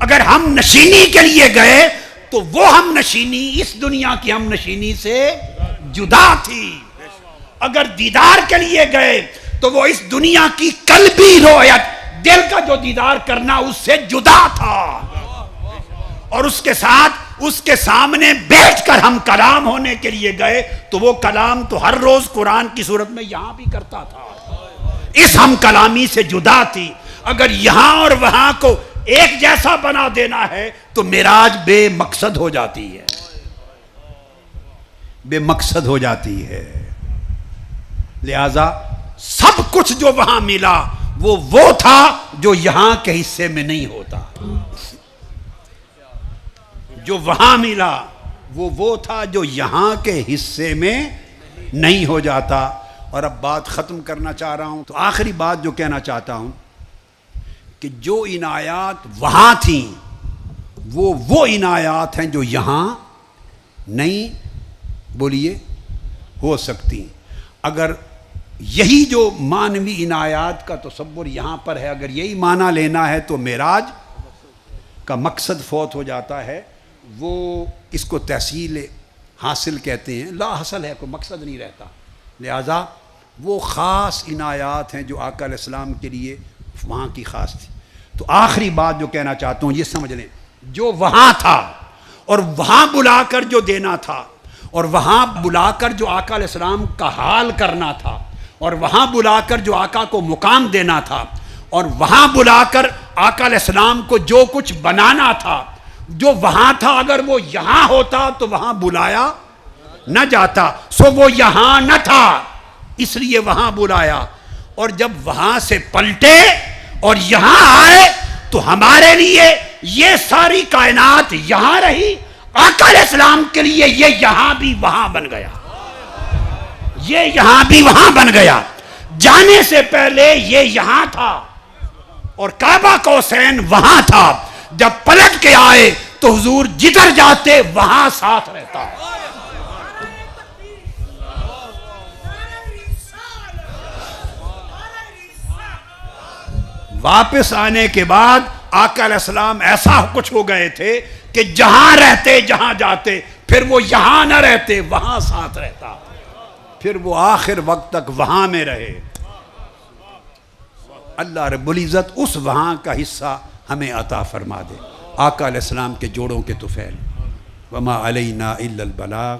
اگر ہم نشینی کے لیے گئے تو وہ ہم نشینی اس دنیا کی ہم نشینی سے جدا تھی. اگر دیدار کے لیے گئے تو وہ اس دنیا کی قلبی رویت، دل کا جو دیدار کرنا، اس سے جدا تھا. اور اس کے ساتھ اس کے سامنے بیٹھ کر ہم کلام ہونے کے لیے گئے تو وہ کلام تو ہر روز قرآن کی صورت میں یہاں بھی کرتا تھا، اس ہم کلامی سے جدا تھی. اگر یہاں اور وہاں کو ایک جیسا بنا دینا ہے تو معراج بے مقصد ہو جاتی ہے، بے مقصد ہو جاتی ہے. لہذا سب کچھ جو وہاں ملا وہ تھا جو یہاں کے حصے میں نہیں ہوتا. جو وہاں ملا وہ تھا جو یہاں کے حصے میں نہیں ہو جاتا. اور اب بات ختم کرنا چاہ رہا ہوں، تو آخری بات جو کہنا چاہتا ہوں کہ جو عنایات وہاں تھیں وہ عنایات ہیں جو یہاں نہیں، بولیے، ہو سکتی. اگر یہی جو معنوی عنایات کا تصور یہاں پر ہے، اگر یہی معنی لینا ہے تو معراج کا مقصد فوت ہو جاتا ہے. وہ اس کو تحصیل حاصل کہتے ہیں، لا حاصل ہے، کوئی مقصد نہیں رہتا. لہذا وہ خاص عنایات ہیں جو آقا علیہ السلام کے لیے وہاں کی خاص تھی. تو آخری بات جو کہنا چاہتا ہوں یہ سمجھ لیں، جو وہاں تھا اور وہاں بلا کر جو دینا تھا، اور وہاں بلا کر جو آقا علیہ السلام کا حال کرنا تھا، اور وہاں بلا کر جو آقا کو مقام دینا تھا، اور وہاں بلا کر آقا علیہ السلام کو جو کچھ بنانا تھا، جو وہاں تھا اگر وہ یہاں ہوتا تو وہاں بلایا نہ جاتا. سو وہ یہاں نہ تھا اس لیے وہاں بلایا. اور جب وہاں سے پلٹے اور یہاں آئے تو ہمارے لیے یہ ساری کائنات یہاں رہی، آقا علیہ السلام کے لیے یہ یہاں بھی وہاں بن گیا، یہ یہاں بھی وہاں بن گیا. جانے سے پہلے یہ یہاں تھا اور کعبہ قوسین وہاں تھا. جب پلٹ کے آئے تو حضور جدھر جاتے وہاں ساتھ رہتا. واپس آنے کے بعد آقا علیہ السلام ایسا کچھ ہو گئے تھے کہ جہاں رہتے، جہاں جاتے، پھر وہ یہاں نہ رہتے، وہاں ساتھ رہتا. پھر وہ آخر وقت تک وہاں میں رہے. اللہ رب العزت اس وہاں کا حصہ ہمیں عطا فرما دے. آقا علیہ السلام کے جوڑوں کے طفیل. وما علینا الا البلاغ.